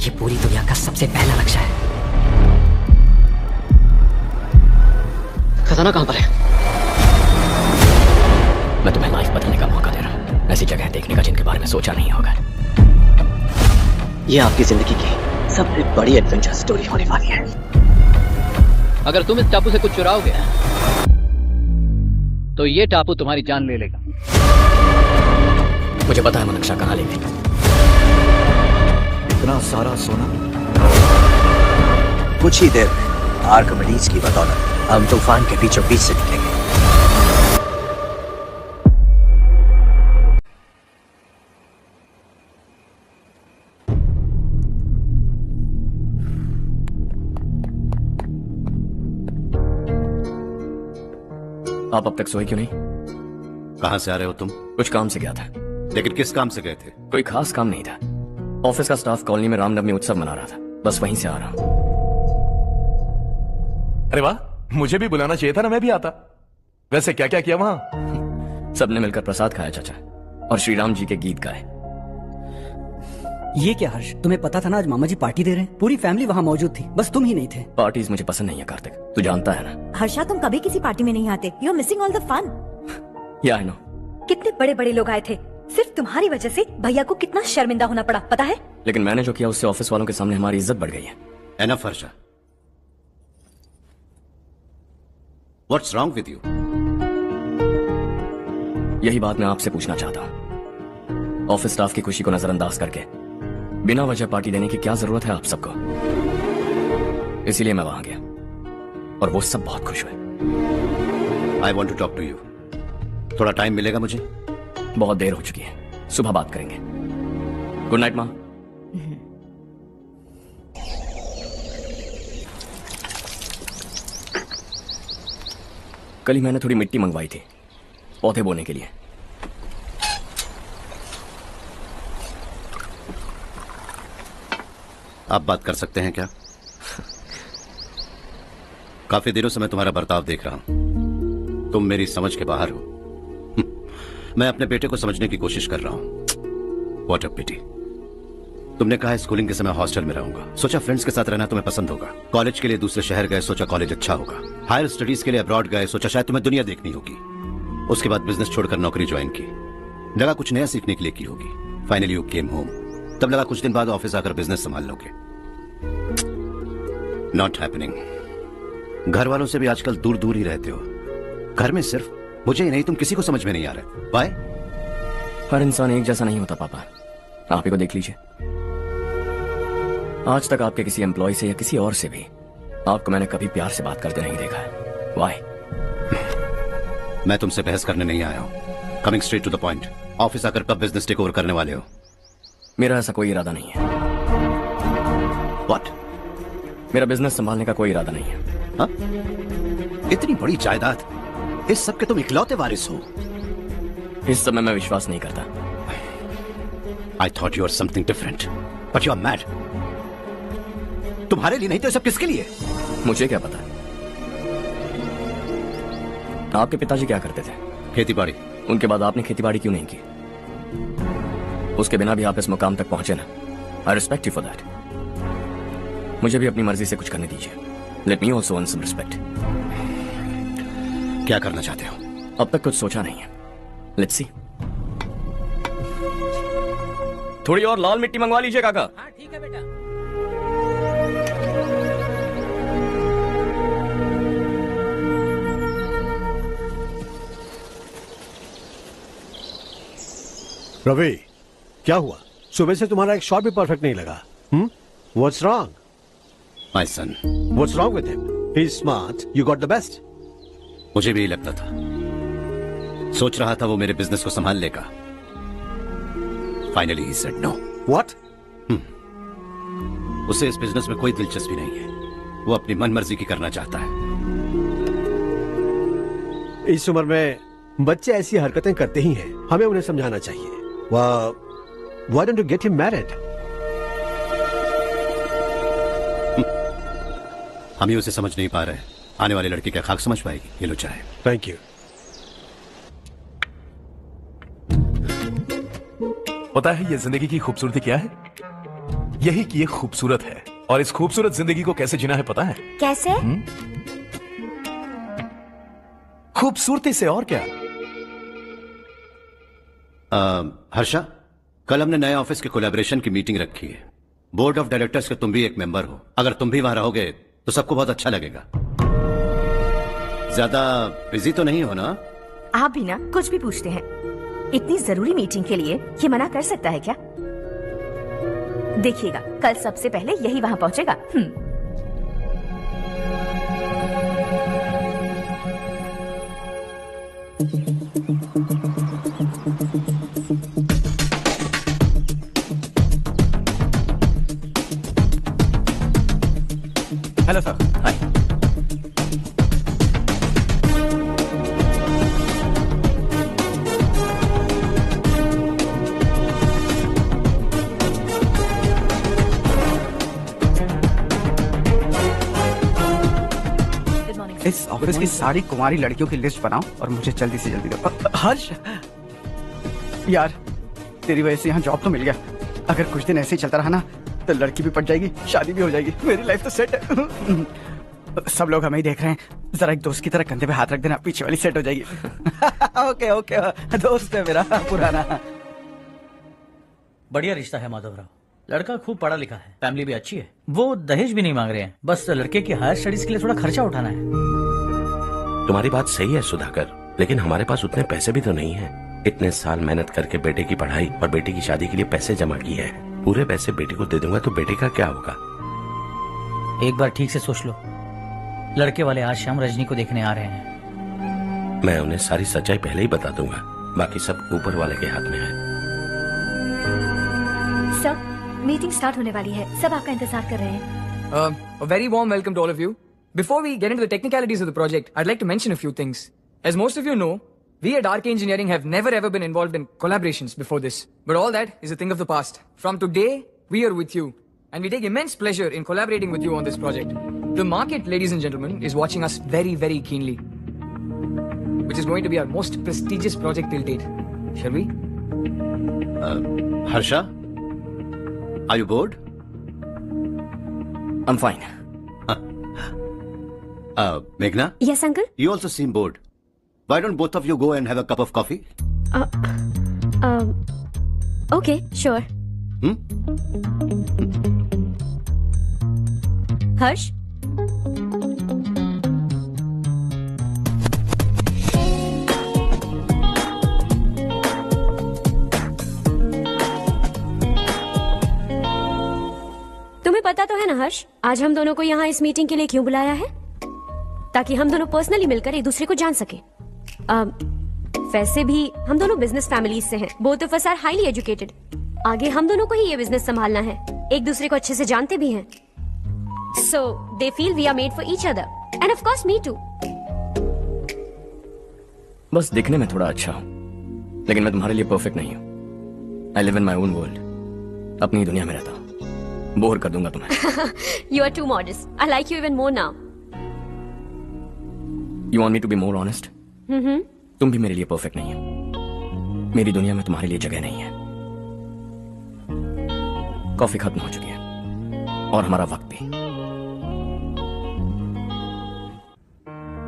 ये पूरी दुनिया का सबसे पहला लक्ष्य है। खजाना कहां पर है? मैं तुम्हें लाइफ बदलने का मौका दे रहा हूं, ऐसी जगह देखने का जिनके बारे में सोचा नहीं होगा। ये आपकी जिंदगी की सबसे बड़ी एडवेंचर स्टोरी होने वाली है। अगर तुम इस टापू से कुछ चुराओगे तो ये टापू तुम्हारी जान ले लेगा। मुझे पता है मनक्षा कहाँ ले गई। इतना सारा सोना कुछ ही देर में आर्किमिडीज की बदौलत हम तूफान के बीचों बीच से निकलेंगे। आप अब तक सोए क्यों नहीं? कहां से आ रहे हो तुम? कुछ काम से गया था। लेकिन किस काम से गए थे? कोई खास काम नहीं था। ऑफिस का स्टाफ कॉलोनी में रामनवमी उत्सव मना रहा था, बस वहीं से आ रहा हूं। अरे वाह, मुझे भी बुलाना चाहिए था ना, मैं भी आता। वैसे क्या क्या किया वहां? सबने मिलकर प्रसाद खाया चाचा, और श्री राम जी के गीत गाए। ये क्या हर्ष, तुम्हें पता था ना आज मामा जी पार्टी दे रहे हैं? पूरी फैमिली वहाँ मौजूद थी, बस तुम ही नहीं थे। पार्टीज मुझे पसंद नहीं है कार्तिक, तू जानता है ना। हर्षा, तुम कभी किसी पार्टी में नहीं आते। You are missing all the fun. Yeah I no. कितने बड़े बड़े लोग आए थे, सिर्फ तुम्हारी वजह से भैया को कितना शर्मिंदा होना पड़ा, पता है? लेकिन मैंने जो किया उससे ऑफिस वालों के सामने हमारी इज्जत बढ़ गई है। Enough Harsha, what's wrong with you? यही बात मैं आपसे पूछना चाहता हूँ। ऑफिस स्टाफ की खुशी को नजरअंदाज करके बिना वजह पार्टी देने की क्या जरूरत है आप सबको? इसीलिए मैं वहां गया और वो सब बहुत खुश हुए। I want to talk to you. थोड़ा टाइम मिलेगा मुझे? बहुत देर हो चुकी है, सुबह बात करेंगे। गुड नाइट माँ। कल ही मैंने थोड़ी मिट्टी मंगवाई थी पौधे बोने के लिए। आप बात कर सकते हैं क्या? काफी दिनों से मैं तुम्हारा बर्ताव देख रहा हूं, तुम मेरी समझ के बाहर हो। मैं अपने बेटे को समझने की कोशिश कर रहा हूं। व्हाट अ पिटी। तुमने कहा स्कूलिंग के समय हॉस्टल में रहूंगा, सोचा फ्रेंड्स के साथ रहना तुम्हें पसंद होगा। कॉलेज के लिए दूसरे शहर गए, सोचा कॉलेज अच्छा होगा। हायर स्टडीज के लिए अब्रॉड गए, सोचा शायद तुम्हें दुनिया देखनी होगी। उसके बाद बिजनेस छोड़कर नौकरी ज्वाइन की, लगा कुछ नया सीखने के लिए की होगी। फाइनली यू केम होम, तब लगा कुछ दिन बाद ऑफिस आकर बिजनेस संभाल लोगे। Not happening. घर वालों से भी आजकल दूर दूर ही रहते हो। घर में सिर्फ मुझे ही नहीं, तुम किसी को समझ में नहीं आ रहे। वाई? हर इंसान एक जैसा नहीं होता पापा, आप ही को देख लीजिए। आज तक आपके किसी एम्प्लॉय से या किसी और से भी आपको मैंने कभी प्यार से बात करते नहीं देखा है। वाई? मैं तुमसे बहस करने नहीं आया हूं। Coming straight to the point, office आकर कब बिजनेस टेक ओवर करने वाले हो? मेरा ऐसा कोई इरादा नहीं है। व्हाट? मेरा बिजनेस संभालने का कोई इरादा नहीं है। हा? इतनी बड़ी जायदाद, इस सब के तुम इकलौते वारिस हो। इस सब में मैं विश्वास नहीं करता। I thought you are something different, but you are mad. तुम्हारे लिए नहीं तो सब किसके लिए? मुझे क्या पता। आपके पिताजी क्या करते थे? खेती बाड़ी। उनके बाद आपने खेती बाड़ी क्यों नहीं की? उसके बिना भी आप इस मुकाम तक पहुंचे ना। I respect you for that. मुझे भी अपनी मर्जी से कुछ करने दीजिए। Let me also earn some respect. क्या करना चाहते हो? अब तक कुछ सोचा नहीं है। Let's see. थोड़ी और लाल मिट्टी मंगवा लीजिए काका। हाँ ठीक है बेटा। रवि, क्या हुआ? सुबह से तुम्हारा एक शॉट भी परफेक्ट नहीं लगा। What's wrong? My son. What's wrong with him? He's smart. You got the best. मुझे भी यही लगता था। सोच रहा था वो मेरे बिजनेस को संभाल लेगा। Finally he said no. What? उसे इस बिजनेस में कोई दिलचस्पी नहीं है। वो अपनी मनमर्जी की करना चाहता है। इस उम्र में बच्चे ऐसी हरकतें करते ही हैं। हमें उन्हें समझाना चाहिए। Why don't you get him married? हम ही उसे समझ नहीं पा रहे। आने वाली लड़की क्या खाक समझ पाएगी? ये लो चाहे। Thank you. पता है ये जिंदगी की खूबसूरती क्या है? यही कि ये खूबसूरत है और इस खूबसूरत जिंदगी को कैसे जीना है पता है? कैसे? खूबसूरती से, और क्या। हर्षा, कल हमने नए ऑफिस के कोलैबोरेशन की मीटिंग रखी है। बोर्ड ऑफ डायरेक्टर्स के तुम भी एक मेंबर हो। अगर तुम भी वहां रहोगे तो सबको बहुत अच्छा लगेगा। ज्यादा बिजी तो नहीं हो ना? आप भी ना कुछ भी पूछते हैं। इतनी जरूरी मीटिंग के लिए ये मना कर सकता है क्या? देखिएगा, कल सबसे पहले यही वहां पहुंचेगा। Hello sir. हाय। इस ऑफिस की सारी कुंवारी लड़कियों की लिस्ट बनाओ और मुझे जल्दी से जल्दी दो। हर्ष यार, तेरी वजह से यहाँ जॉब तो मिल गया। अगर कुछ दिन ऐसे ही चलता रहा ना तो लड़की भी पट जाएगी, शादी भी हो जाएगी, मेरी लाइफ तो सेट है। सब लोग हमें ही देख रहे हैं, जरा एक दोस्त की तरह कंधे पे हाथ रख देना, पीछे वाली सेट हो जाएगी। ओके ओके, दोस्त है मेरा पुराना। बढ़िया रिश्ता है माधव राव। लड़का खूब पढ़ा लिखा है, फैमिली भी अच्छी है। वो दहेज भी नहीं मांग रहे हैं, बस लड़के की हायर स्टडीज के लिए थोड़ा खर्चा उठाना है। तुम्हारी बात सही है सुधाकर, लेकिन हमारे पास उतने पैसे भी तो नहीं है। इतने साल मेहनत करके बेटे की पढ़ाई और बेटे की शादी के लिए पैसे जमा किए हैं। पूरे पैसे बेटे को दे दूंगा तो बेटे का क्या होगा? एक बार ठीक से सोच लो। लड़के वाले आज शाम रजनी को देखने आ रहे हैं। मैं उन्हें सारी सच्चाई पहले ही बता दूंगा, बाकी सब ऊपर वाले के हाथ में है। सर, मीटिंग स्टार्ट होने वाली है, सब आपका इंतजार कर रहे हैं। A very warm welcome to all of you. Before we get into the technicalities of the project, I'd like to mention a few things. As most of you know, we at RK Engineering have never ever been involved in collaborations before this. But all that is a thing of the past. From today, we are with you. And we take immense pleasure in collaborating with you on this project. The market, ladies and gentlemen, is watching us very, very keenly. Which is going to be our most prestigious project till date. Shall we? Harsha, are you bored? I'm fine. Meghna? Yes, uncle? You also seem bored. Why don't both of you go and have a cup of coffee? Okay, sure. हर्ष, तुम्हें पता तो है ना हर्ष, आज हम दोनों को यहाँ इस मीटिंग के लिए क्यों बुलाया है? ताकि हम दोनों पर्सनली मिलकर एक दूसरे को जान सके। वैसे भी हम दोनों बिजनेस फैमिलीज से हैं। Both of us are highly educated. आगे हम दोनों को ही ये बिजनेस संभालना है। एक दूसरे को अच्छे से जानते भी हैं। So they feel we are made for each other, and of course me too. बस दिखने में थोड़ा अच्छा हूं, लेकिन मैं तुम्हारे लिए परफेक्ट नहीं हूं। I live in my own world. अपनी ही दुनिया में रहता हूं। बोर कर दूंगा तुम्हें। You are too modest. I like you even more now. You want me to be more honest? तुम भी मेरे लिए परफेक्ट नहीं हो। मेरी दुनिया में तुम्हारे लिए जगह नहीं है। कॉफी खत्म हो चुकी है और हमारा वक्त भी।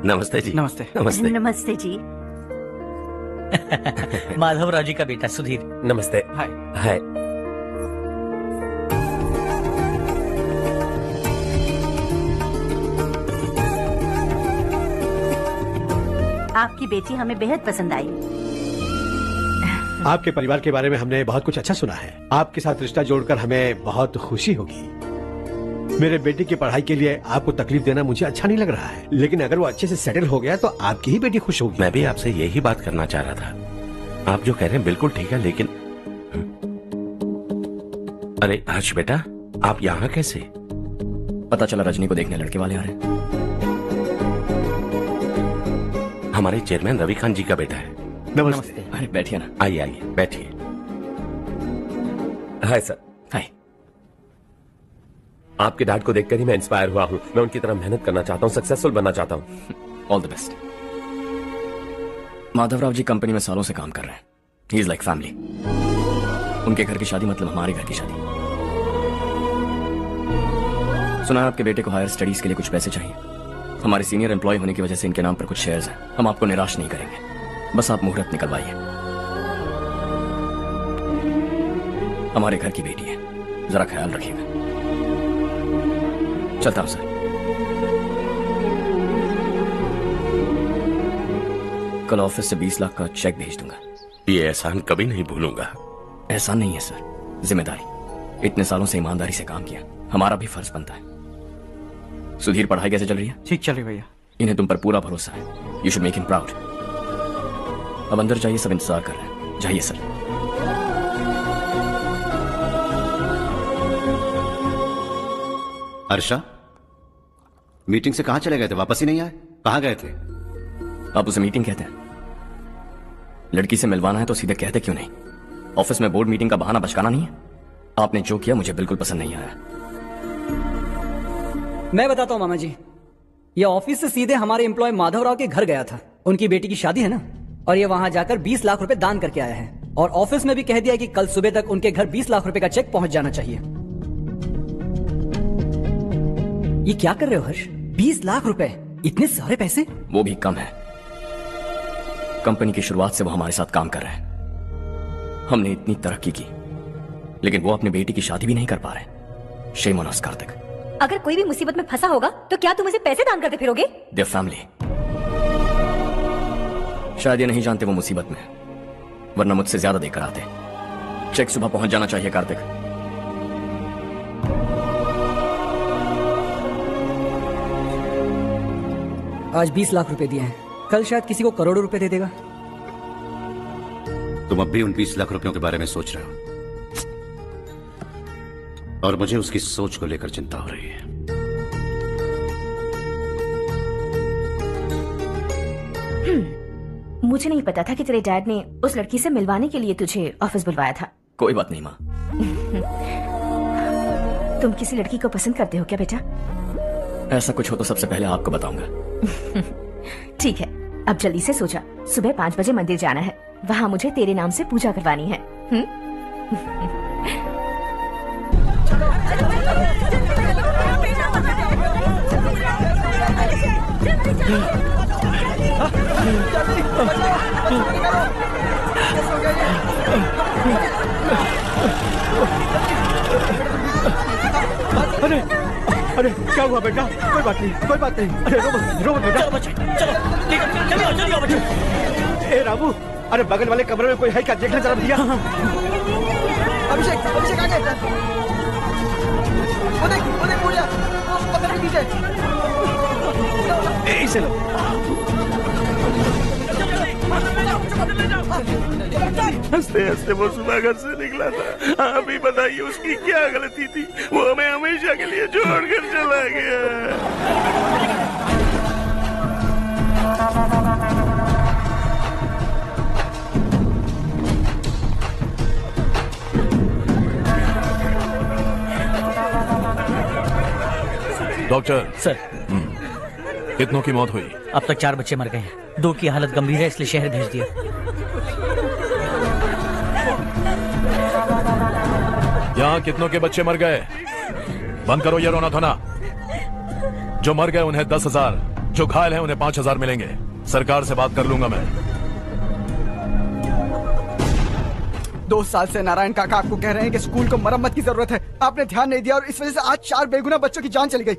नमस्ते जी। नमस्ते। नमस्ते। नमस्ते जी। माधव राव जी का बेटा सुधीर। नमस्ते। हाय। हाय। आपकी बेटी हमें बेहद पसंद आई। आपके परिवार के बारे में हमने बहुत कुछ अच्छा सुना है। आपके साथ रिश्ता जोड़कर हमें बहुत खुशी होगी। मेरे बेटे की पढ़ाई के लिए आपको तकलीफ देना मुझे अच्छा नहीं लग रहा है, लेकिन अगर वो अच्छे से सेटल हो गया तो आपकी ही बेटी खुश होगी। मैं भी आपसे यही बात करना चाह रहा था। आप जो कह रहे हैं बिल्कुल ठीक है, लेकिन अरे हर्ष बेटा, आप यहाँ कैसे? पता चला रजनी को देखने लड़के वाले आ रहे हैं। हमारे चेयरमैन रवि खान जी का बेटा है। नमस्ते। अरे बैठिए ना। आइए आइए बैठिए। Hi sir. हाय। आपके डैड को देखकर ही मैं इंस्पायर हुआ हूँ। मैं उनकी तरह मेहनत करना चाहता हूँ, सक्सेसफुल बनना चाहता हूँ। All the best. Madhavrao ji company में सालों से काम कर रहे हैं। He is like family. उनके घर की शादी मतलब हमारे घर की शादी। सुना है आपके बेटे को हायर स्टडीज के लिए कुछ पैसे चाहिए। हमारे सीनियर एम्प्लॉय होने की वजह से इनके नाम पर कुछ शेयर्स हैं। हम आपको निराश नहीं करेंगे, बस आप मुहूर्त निकलवाइए। हमारे घर की बेटी है, जरा ख्याल रखिएगा। चलता हूं सर। कल ऑफिस से 20 लाख का चेक भेज दूंगा। ये एहसान कभी नहीं भूलूंगा। एहसान नहीं है सर, जिम्मेदारी। इतने सालों से ईमानदारी से काम किया, हमारा भी फर्ज बनता है। सुधीर, पढ़ाई कैसे चल रही है? ठीक चल रही भैया। इन्हें तुम पर पूरा भरोसा है। You should make him proud. अब अंदर जाइए, सब इंतजार कर रहे हैं। जाइए सर। अर्षा, मीटिंग से कहां चले गए थे? वापस ही नहीं आए? कहां गए थे? आप उसे मीटिंग कहते हैं? लड़की से मिलवाना है तो सीधे कहते क्यों नहीं? ऑफिस में बोर्ड मीटिंग का बहाना बचकाना नहीं है। आपने जो किया मुझे बिल्कुल पसंद नहीं आया। मैं बताता हूँ मामा जी, ये ऑफिस से सीधे हमारे एम्प्लॉय माधवराव के घर गया था। उनकी बेटी की शादी है ना, और ये वहां जाकर 20 लाख रुपए दान करके आया है। और ऑफिस में भी कह दिया कि कल सुबह तक उनके घर 20 लाख रुपए का चेक पहुंच जाना चाहिए। ये क्या कर रहे हो हर्ष? 20 लाख रुपए, इतने सारे पैसे? वो भी कम है। कंपनी की शुरुआत से वो हमारे साथ काम कर रहे हैं। हमने इतनी तरक्की की, लेकिन वो अपनी बेटी की शादी भी नहीं कर पा रहे। Shame on us Kartik. अगर कोई भी मुसीबत में फंसा होगा तो क्या तुम उसे पैसे दान करते फिरोगे? Their family. शायद ये नहीं जानते वो मुसीबत में, वरना मुझसे ज्यादा देकर आते। चेक सुबह पहुंच जाना चाहिए कार्तिक। आज 20 लाख रुपए दिए हैं, कल शायद किसी को करोड़ों रुपए दे देगा। तुम अब भी उन 20 लाख रुपयों के बारे में सोच रहे हो, और मुझे उसकी सोच को लेकर चिंता हो रही है। मुझे नहीं पता था कि तेरे डैड ने उस लड़की से मिलवाने के लिए तुझे ऑफिस बुलवाया था। कोई बात नहीं माँ। तुम किसी लड़की को पसंद करते हो क्या बेटा? ऐसा कुछ हो तो सबसे पहले आपको बताऊंगा। ठीक है, अब जल्दी से सो जा। सुबह 5 बजे मंदिर जाना है, वहाँ मुझे तेरे नाम से पूजा करवानी है। अरे अरे क्या हुआ बेटा? कोई बात नहीं, कोई बात नहीं। अरे रो बेटा। चलो बच्चे, चलो जल्दी आओ बच्चे। ए रामू, अरे बगल वाले कमरे में कोई है क्या? देखना जरा भैया। अभिषेक, अभिषेक आ गए। वो देख पूजा, वो पकड़ के पीछे। इसे लो। हंसते हंसते वो सुबह घर से निकला था। अभी बताइए उसकी क्या गलती थी? वो हमें हमेशा के लिए छोड़कर चला गया। डॉक्टर सर, कितनों की मौत हुई? अब तक 4 बच्चे मर गए हैं। 2 की हालत गंभीर है, इसलिए शहर भेज दिया। यहाँ कितनों के बच्चे मर गए? बंद करो ये रोना धोना। जो मर गए उन्हें 10,000, जो घायल हैं उन्हें 5,000 मिलेंगे। सरकार से बात कर लूंगा मैं। 2 साल से नारायण काका आपको कह रहे हैं कि स्कूल को मरम्मत की जरूरत है। आपने ध्यान नहीं दिया और इस वजह से आज 4 बेगुनाह बच्चों की जान चली गई।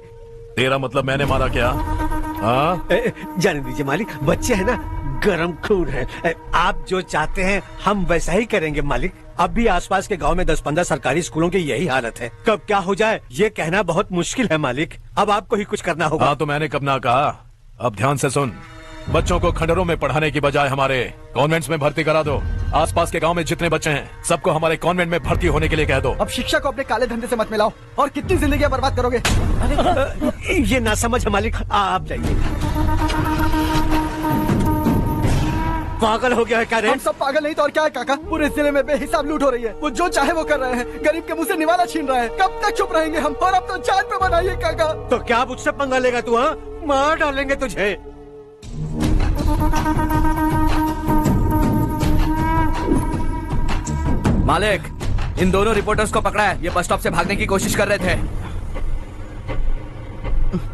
तेरा मतलब मैंने मारा क्या? हाँ, जाने दीजिए मालिक, बच्चे हैं ना, गरम खून है। आप जो चाहते हैं हम वैसा ही करेंगे मालिक। अब भी आसपास के गांव में 10-15 सरकारी स्कूलों की यही हालत है। कब क्या हो जाए ये कहना बहुत मुश्किल है मालिक। अब आपको ही कुछ करना होगा। हाँ तो मैंने कब ना कहा। अब ध्यान से सुन, बच्चों को खंडरों में पढ़ाने की बजाय हमारे कॉन्वेंट्स में भर्ती करा दो। आसपास के गांव में जितने बच्चे हैं सबको हमारे कॉन्वेंट में भर्ती होने के लिए कह दो। अब शिक्षा को अपने काले धंधे से मत मिलाओ, और कितनी जिंदगियां बर्बाद करोगे। ये ना समझ है मालिक, आप जाइए। पागल हो गया है क्या रे? हम सब पागल नहीं तो और क्या है काका। पूरे जिले में बेहिसाब लूट हो रही है। वो जो चाहे वो कर रहे हैं, गरीब के मुंह से निवाला छीन रहे हैं। कब तक चुप रहेंगे हम? और अब तो जान पे बनाइए काका। तो क्या मुझसे पंगा लेगा तू? हाँ, मार डालेंगे तुझे। मालिक, इन दोनों रिपोर्टर्स को पकड़ा है। ये बस स्टॉप से भागने की कोशिश कर रहे थे।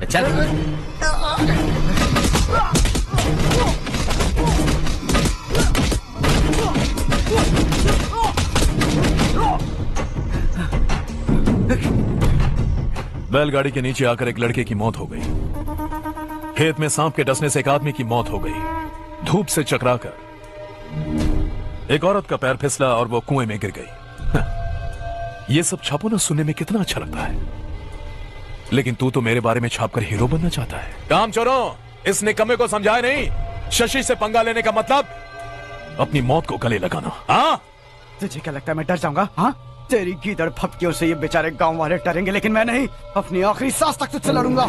चल। बैलगाड़ी के नीचे आकर एक लड़के की मौत हो गई। खेत में सांप के डसने से एक आदमी की मौत हो गई। धूप से चकराकर एक औरत का पैर फिसला और वो कुएं में गिर गई। ये सब छापो ना, सुनने में कितना अच्छा लगता है, लेकिन तू तो मेरे बारे में छापकर हीरो बनना चाहता है। काम चोरों, इस निकम्मे को समझाए नहीं। शशि से पंगा लेने का मतलब अपनी मौत को गले लगाना। हाँ, तुझे क्या लगता है मैं डर जाऊंगा? हाँ, तेरी गीदड़ फपकियों से ये बेचारे गांव वाले डरेंगे, लेकिन मैं नहीं। अपनी आखिरी सांस तक तुझसे लड़ूंगा।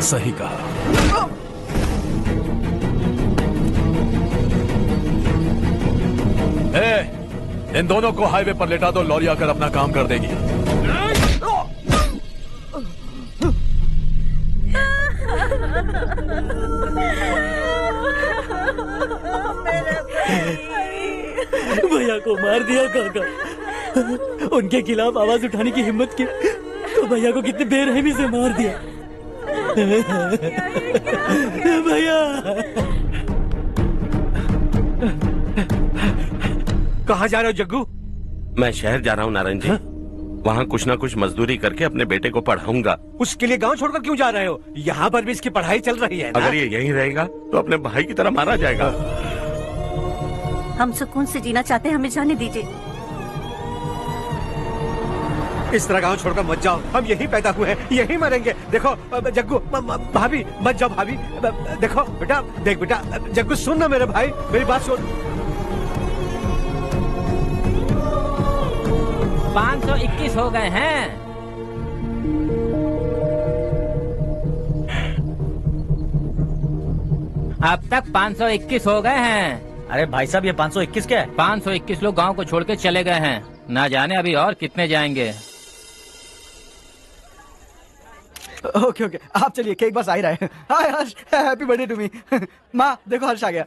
सही कहा। इन दोनों को हाईवे पर लेटा दो, लॉरी आकर अपना काम कर देगी। भैया को मार दिया काका। उनके खिलाफ आवाज उठाने की हिम्मत की तो भैया को कितने बेरहमी से मार दिया। भैया कहाँ जा रहे हो जग्गू? मैं शहर जा रहा हूँ नारायण जी। वहाँ कुछ ना कुछ मजदूरी करके अपने बेटे को पढ़ाऊंगा। उसके लिए गांव छोड़कर क्यों जा रहे हो? यहाँ पर भी इसकी पढ़ाई चल रही है ना? अगर ये यहीं रहेगा तो अपने भाई की तरह मारा जाएगा। हम सुकून से जीना चाहते हैं, हमें जाने दीजिए। इस तरह गांव छोड़कर मत जाओ, हम यहीं पैदा हुए हैं, यहीं मरेंगे। देखो जग्गू, भाभी मत जाओ भाभी। देखो बेटा, देख बेटा, जग्गू सुन ना मेरे भाई, मेरी बात सुन। 521 हो गए हैं। अब तक 521 हो गए हैं। अरे भाई साहब, ये 521 क्या है? 521 लोग गांव को छोड़ के चले गए हैं। ना जाने अभी और कितने जाएंगे। ओके ओके, आप चलिए, केक बस आ ही रहा है। हाय हर्ष, हैप्पी बर्थडे टू मी। माँ देखो, हर्ष आ गया।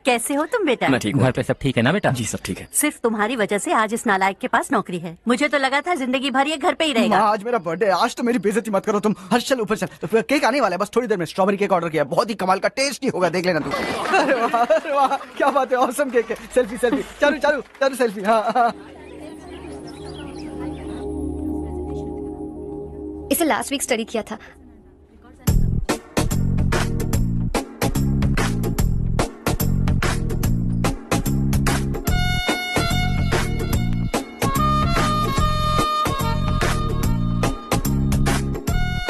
कैसे हो तुम बेटा? मैं ठीक हूँ। घर पे सब ठीक है ना बेटा? जी सब ठीक है। सिर्फ तुम्हारी वजह से आज इस नालायक के पास नौकरी है। मुझे तो लगा था जिंदगी भर ये घर पे ही रहेगा। माँ, आज मेरा बर्थडे है, आज तो मेरी बेइज्जती मत करो तुम। हर्ष चल ऊपर चल, तो फिर केक आने वाला है, बस थोड़ी देर में। स्ट्रॉबेरी केक ऑर्डर किया, बहुत ही कमाल का टेस्टी होगा, देख लेना तू। अरे वाह, क्या बात है, ऑसम केक है। सेल्फी सेल्फी, चालू चालू चालू सेल्फी। हाँ, इसे लास्ट वीक स्टडी किया था।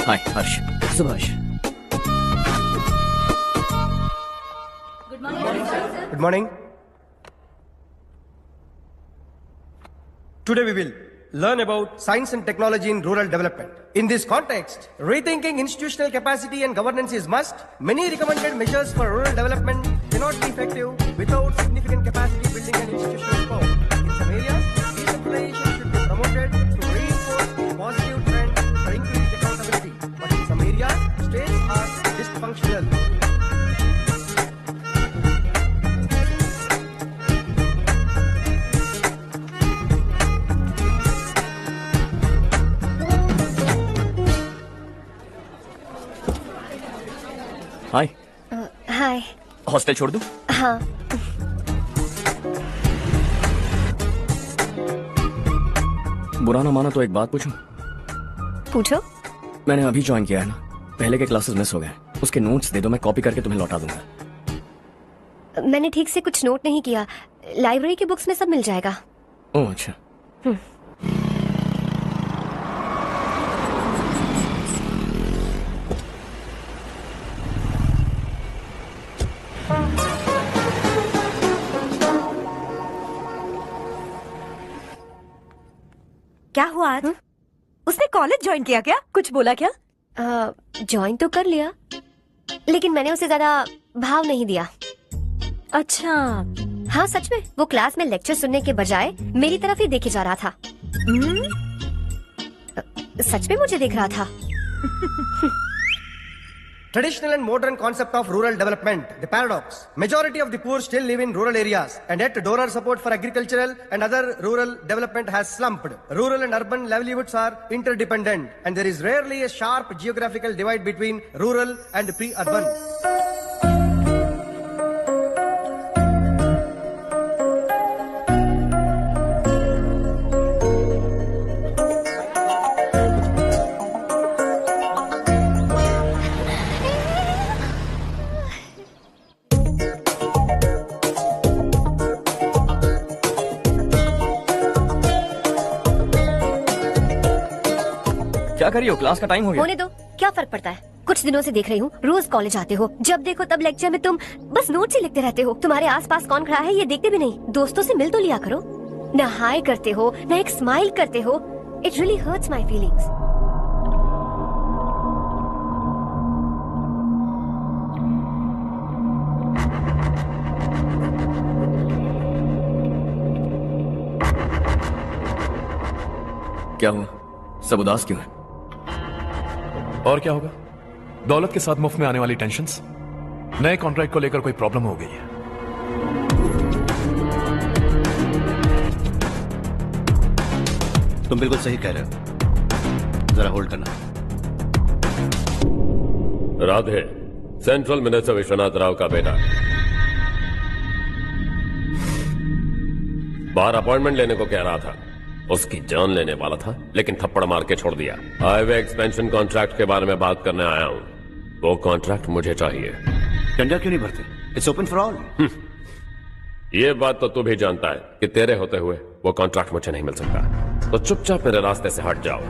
हाय हर्ष। Subhash. Good morning. Today we will learn about science and technology in rural development. In this context, rethinking institutional capacity and governance is must. Many recommended measures for rural development cannot be effective without significant capacity building and institutional reform. In some areas, decentralization should be promoted to reinforce the positive trend for increased accountability. But in some areas, states are dysfunctional. Hi. Hi. Hostel छोड़ दूं? हाँ। बुरा ना मानो तो एक बात पूछूं? पूछो। मैंने अभी ज्वाइन किया है ना, पहले के क्लासेस मिस हो गए। उसके नोट्स दे दो, मैं कॉपी करके तुम्हें लौटा दूंगा। मैंने ठीक से कुछ नोट नहीं किया। लाइब्रेरी की बुक्स में सब मिल जाएगा। ओह अच्छा। क्या हुआ आज? उसने कॉलेज ज्वाइन किया क्या? कुछ बोला क्या? ज्वाइन तो कर लिया, लेकिन मैंने उसे ज्यादा भाव नहीं दिया। अच्छा। हाँ सच में, वो क्लास में लेक्चर सुनने के बजाय मेरी तरफ ही देखे जा रहा था। सच में मुझे देख रहा था। Traditional and modern concept of rural development, the paradox. Majority of the poor still live in rural areas, and yet donor support for agricultural and other rural development has slumped. Rural and urban livelihoods are interdependent, and there is rarely a sharp geographical divide between rural and pre-urban. क्या कर रही हो? Class का time हो गया। होने दो, क्या फर्क पड़ता है। कुछ दिनों से देख रही हूँ, रोज कॉलेज आते हो, जब देखो तब लेक्चर में तुम बस नोट्स ही लिखते रहते हो। तुम्हारे आसपास कौन खड़ा है ये देखते भी नहीं। दोस्तों से मिल तो लिया करो। न हाय करते हो, न एक स्माइल करते हो। It really hurts my feelings. क्या हुआ? सब उदास क्यों है? और क्या होगा? दौलत के साथ मुफ्त में आने वाली टेंशन्स। नए कॉन्ट्रैक्ट को लेकर कोई प्रॉब्लम हो गई है। तुम बिल्कुल सही कह रहे हो, जरा होल्ड करना। राधे, सेंट्रल मिनिस्टर विश्वनाथ राव का बेटा बाहर अपॉइंटमेंट लेने को कह रहा था। उसकी जान लेने वाला था, लेकिन थप्पड़ मार के छोड़ दिया। हाईवे एक्सपेंशन कॉन्ट्रैक्ट के बारे में बात करने आया हूं। वो कॉन्ट्रैक्ट मुझे चाहिए। टेंडर क्यों नहीं भरते? It's open for all. ये बात तो तू भी जानता है कि तेरे होते हुए वो कॉन्ट्रैक्ट मुझे नहीं मिल सकता। तो चुपचाप मेरे रास्ते से हट जाओ।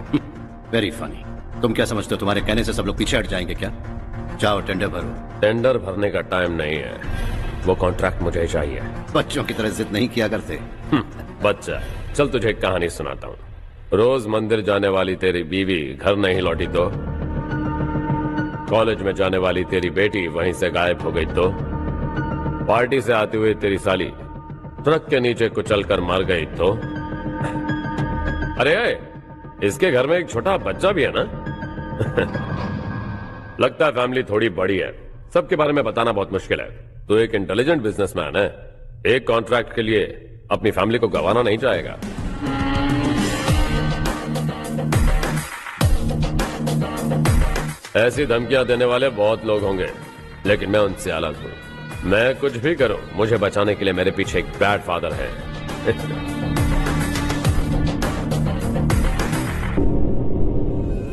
Very funny. तुम क्या समझते हो तुम्हारे कहने से सब लोग पीछे हट जाएंगे क्या? जाओ टेंडर भरो। टेंडर भरने का टाइम नहीं है, वो कॉन्ट्रैक्ट मुझे चाहिए। बच्चों की तरह जिद नहीं किया करते। बच्चा, चल तुझे एक कहानी सुनाता हूँ। रोज मंदिर जाने वाली तेरी बीवी घर नहीं लौटी तो, कॉलेज में जाने वाली तेरी बेटी वहीं से गायब हो गई तो, पार्टी से आती हुई तेरी साली ट्रक के नीचे कुचल कर मर गई तो। अरे इसके घर में एक छोटा बच्चा भी है ना। लगता है फैमिली थोड़ी बड़ी है, सबके बारे में बताना बहुत मुश्किल है। तो एक इंटेलिजेंट बिजनेसमैन है, एक कॉन्ट्रैक्ट के लिए अपनी फैमिली को गंवाना नहीं चाहेगा। ऐसी धमकियां देने वाले बहुत लोग होंगे, लेकिन मैं उनसे अलग हूं। मैं कुछ भी करूं, मुझे बचाने के लिए मेरे पीछे एक बैड फादर है।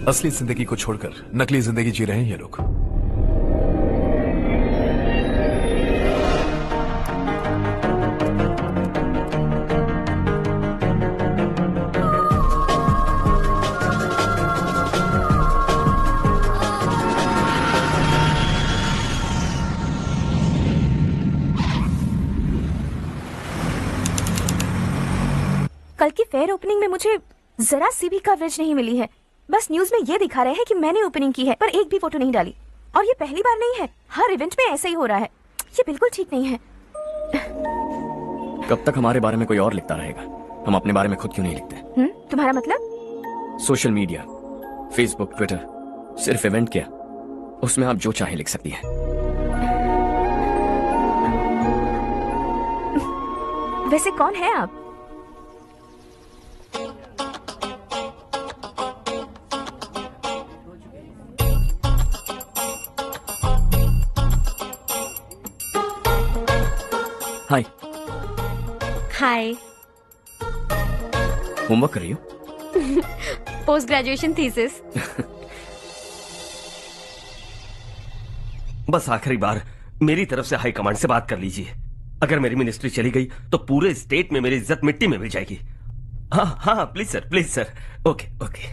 असली जिंदगी को छोड़कर नकली जिंदगी जी रहे हैं ये लोग। कल की फेयर ओपनिंग में मुझे जरा सी भी कवरेज नहीं मिली है। बस न्यूज में ये दिखा रहे हैं कि मैंने ओपनिंग की है, पर एक भी फोटो नहीं डाली। और ये पहली बार नहीं है, हर इवेंट में ऐसा ही हो रहा है। ये बिल्कुल ठीक नहीं है। कब तक हमारे बारे में कोई और लिखता रहेगा? हम अपने बारे में खुद क्यों नहीं लिखते? तुम्हारा मतलब? सोशल मीडिया, फेसबुक, ट्विटर, सिर्फ इवेंट क्या, उसमें आप जो चाहे लिख सकती हैं। वैसे कौन है आप? हाय। हाय। होमवर्क कर रही हो? Post graduation thesis. बस आखिरी बार मेरी तरफ से हाई कमांड से बात कर लीजिए। अगर मेरी मिनिस्ट्री चली गई तो पूरे स्टेट में मेरी इज्जत मिट्टी में मिल जाएगी। हाँ हाँ please sir, please sir. Okay okay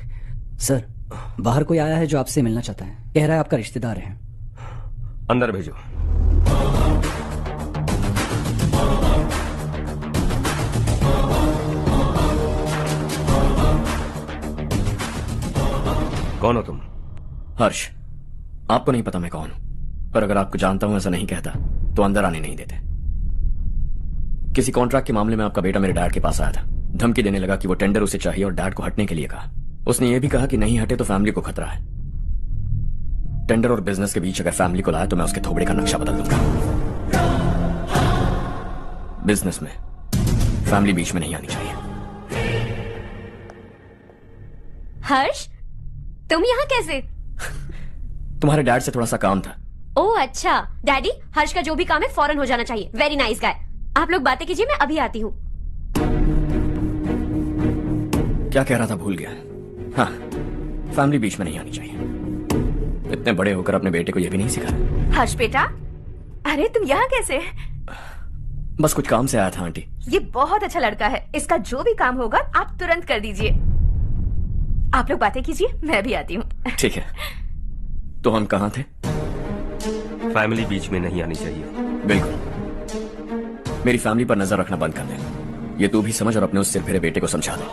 sir, बाहर कोई आया है जो आपसे मिलना चाहता है। कह रहा है आपका रिश्तेदार है। अंदर भेजो। कौन हो तुम? हर्ष। आपको नहीं पता मैं कौन हूं, पर अगर आपको जानता हूं ऐसा नहीं कहता तो अंदर आने नहीं देते। किसी कॉन्ट्रैक्ट के मामले में आपका बेटा मेरे डैड के पास आया था, धमकी देने लगा कि वो टेंडर उसे चाहिए और डैड को हटने के लिए कहा। उसने ये भी कहा कि नहीं हटे तो फैमिली को खतरा है। टेंडर और बिजनेस के बीच अगर फैमिली को लाया तो मैं उसके थोबड़े का नक्शा बदल दूंगा। बिजनेस में फैमिली बीच में नहीं आनी चाहिए। हर्ष, तुम यहाँ कैसे? तुम्हारे डैड से थोड़ा सा काम था। ओह अच्छा, डैडी, हर्ष का जो भी काम है फौरन हो जाना चाहिए। Very nice guy. आप लोग बातें कीजिए, मैं अभी आती हूँ। क्या कह रहा था भूल गया। हाँ, फैमिली बीच में नहीं आनी चाहिए। इतने बड़े होकर अपने बेटे को यह भी नहीं सिखाया। हर्ष बेटा, अरे तुम यहाँ कैसे? बस कुछ काम से आया था आंटी। ये बहुत अच्छा लड़का है, इसका जो भी काम होगा आप तुरंत कर दीजिए। आप लोग बातें कीजिए, मैं भी आती हूँ। ठीक है, तो हम कहाँ थे? फैमिली बीच में नहीं आनी चाहिए। बिल्कुल। मेरी फैमिली पर नजर रखना बंद कर दे। ये तू भी समझ और अपने उस सिर फिरे बेटे को समझा दे।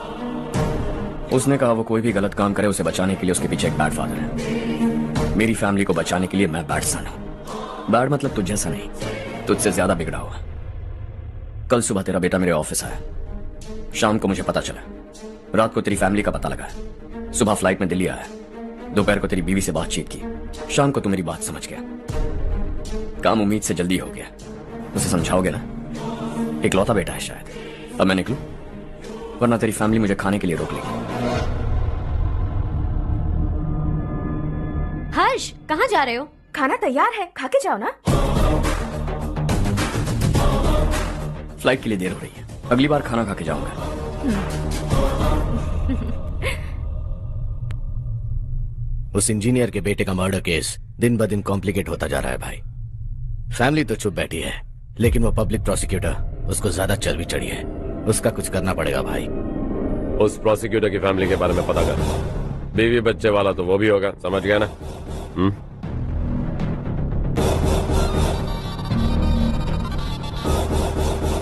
उसने कहा वो कोई भी गलत काम करे उसे बचाने के लिए उसके पीछे एक बैड फादर है। मेरी फैमिली को बचाने के लिए मैं बैड सन हूं। बैड मतलब तुझ जैसा नहीं, तुझसे ज्यादा बिगड़ा हुआ। कल सुबह तेरा बेटा मेरे ऑफिस आया। शाम को मुझे पता चला। रात को तेरी फैमिली का पता लगा। सुबह फ्लाइट में दिल्ली आया। दोपहर को तेरी बीवी से बातचीत की। शाम को तू मेरी बात समझ गया। काम उम्मीद से जल्दी हो गया। उसे समझाओगे ना? इकलौता बेटा है शायद। अब मैं निकलूं, वरना तेरी फैमिली मुझे खाने के लिए रोक लेगी। हर्ष, कहाँ जा रहे हो? खाना तैयार है, खा के जाओ ना। फ्लाइट के लिए देर हो रही है, अगली बार खाना खा के जाऊंगा। उस इंजीनियर के बेटे का मर्डर केस दिन ब दिन कॉम्प्लिकेट होता जा रहा है भाई। फैमिली तो चुप बैठी है, लेकिन वो पब्लिक प्रोसिक्यूटर उसको ज्यादा चर्बी चढ़ी है। उसका कुछ करना पड़ेगा भाई। उस प्रोसिक्यूटर की फैमिली के बारे में पता कर। बीवी बच्चे वाला तो वो भी होगा, समझ गया ना?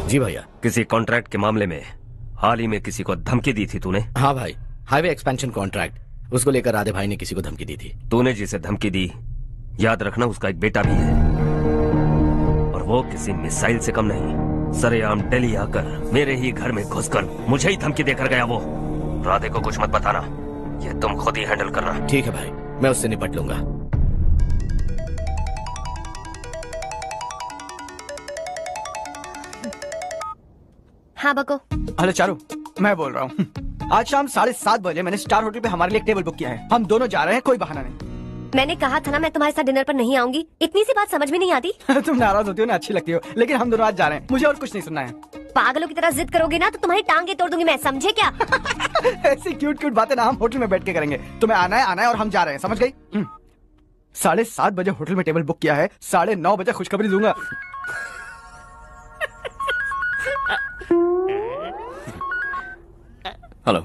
जी भैया। किसी कॉन्ट्रैक्ट के मामले में हाल ही में किसी को धमकी दी थी तूने? हाँ भाई, हाईवे एक्सपेंशन कॉन्ट्रैक्ट, उसको लेकर राधे भाई ने किसी को धमकी दी थी। तूने जिसे धमकी दी, याद रखना उसका एक बेटा भी है, और वो किसी मिसाइल से कम नहीं। सरेआम दिल्ली आकर मेरे ही घर में घुसकर मुझे ही धमकी देकर गया वो। राधे को कुछ मत बताना, ये तुम खुद ही हैंडल करना। ठीक है भाई, मैं उससे निपट लूंगा। हाँ बको। हेलो चारू, मैं बोल रहा हूँ। आज शाम 7:30 बजे मैंने स्टार होटल पे हमारे लिए एक टेबल बुक किया है। हम दोनों जा रहे हैं, कोई बहाना नहीं। मैंने कहा था ना मैं तुम्हारे साथ डिनर पर नहीं आऊंगी। इतनी सी बात समझ में नहीं आती? तुम नाराज होती हो ना, अच्छी लगती हो, लेकिन हम दोनों आज जा रहे हैं। मुझे और कुछ नहीं सुनना है। पागलों की तरह जिद करोगे ना तो तुम्हारी टांगे तोड़ दूंगी मैं, समझे क्या? ऐसी क्यूट क्यूट बातें ना हम होटल में बैठ के करेंगे। तुम्हें आना है और हम जा रहे हैं, समझ गई? 7:30 बजे होटल में टेबल बुक किया है, 9:30 बजे खुशखबरी दूंगा। हेलो।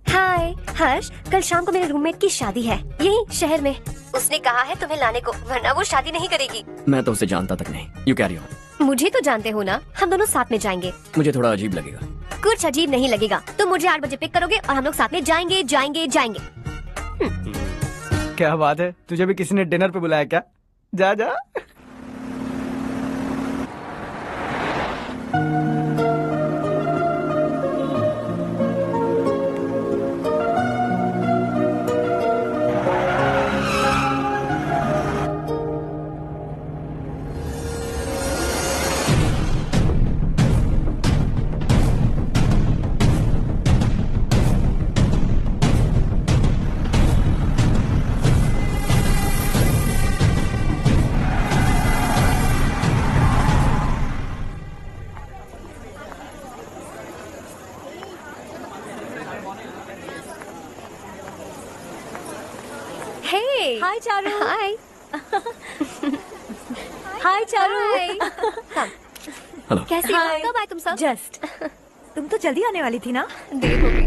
हाय हर्ष, कल शाम को मेरे रूममेट की शादी है यही शहर में। उसने कहा है तुम्हें लाने को, वरना वो शादी नहीं करेगी। मैं तो उसे जानता तक नहीं। You carry on. मुझे तो जानते हो ना, हम दोनों साथ में जाएंगे। मुझे थोड़ा अजीब लगेगा। कुछ अजीब नहीं लगेगा। तुम मुझे 8 बजे पिक करोगे और हम लोग साथ में जाएंगे जाएंगे जाएंगे। क्या बात है, तुझे भी किसी ने डिनर पे बुलाया क्या? जा जा। हाय चारू। हाय। हाय चारू। हेलो। कैसी हो? कब आए तुम सब? जस्ट। तुम तो जल्दी आने वाली थी ना? देर हो गई।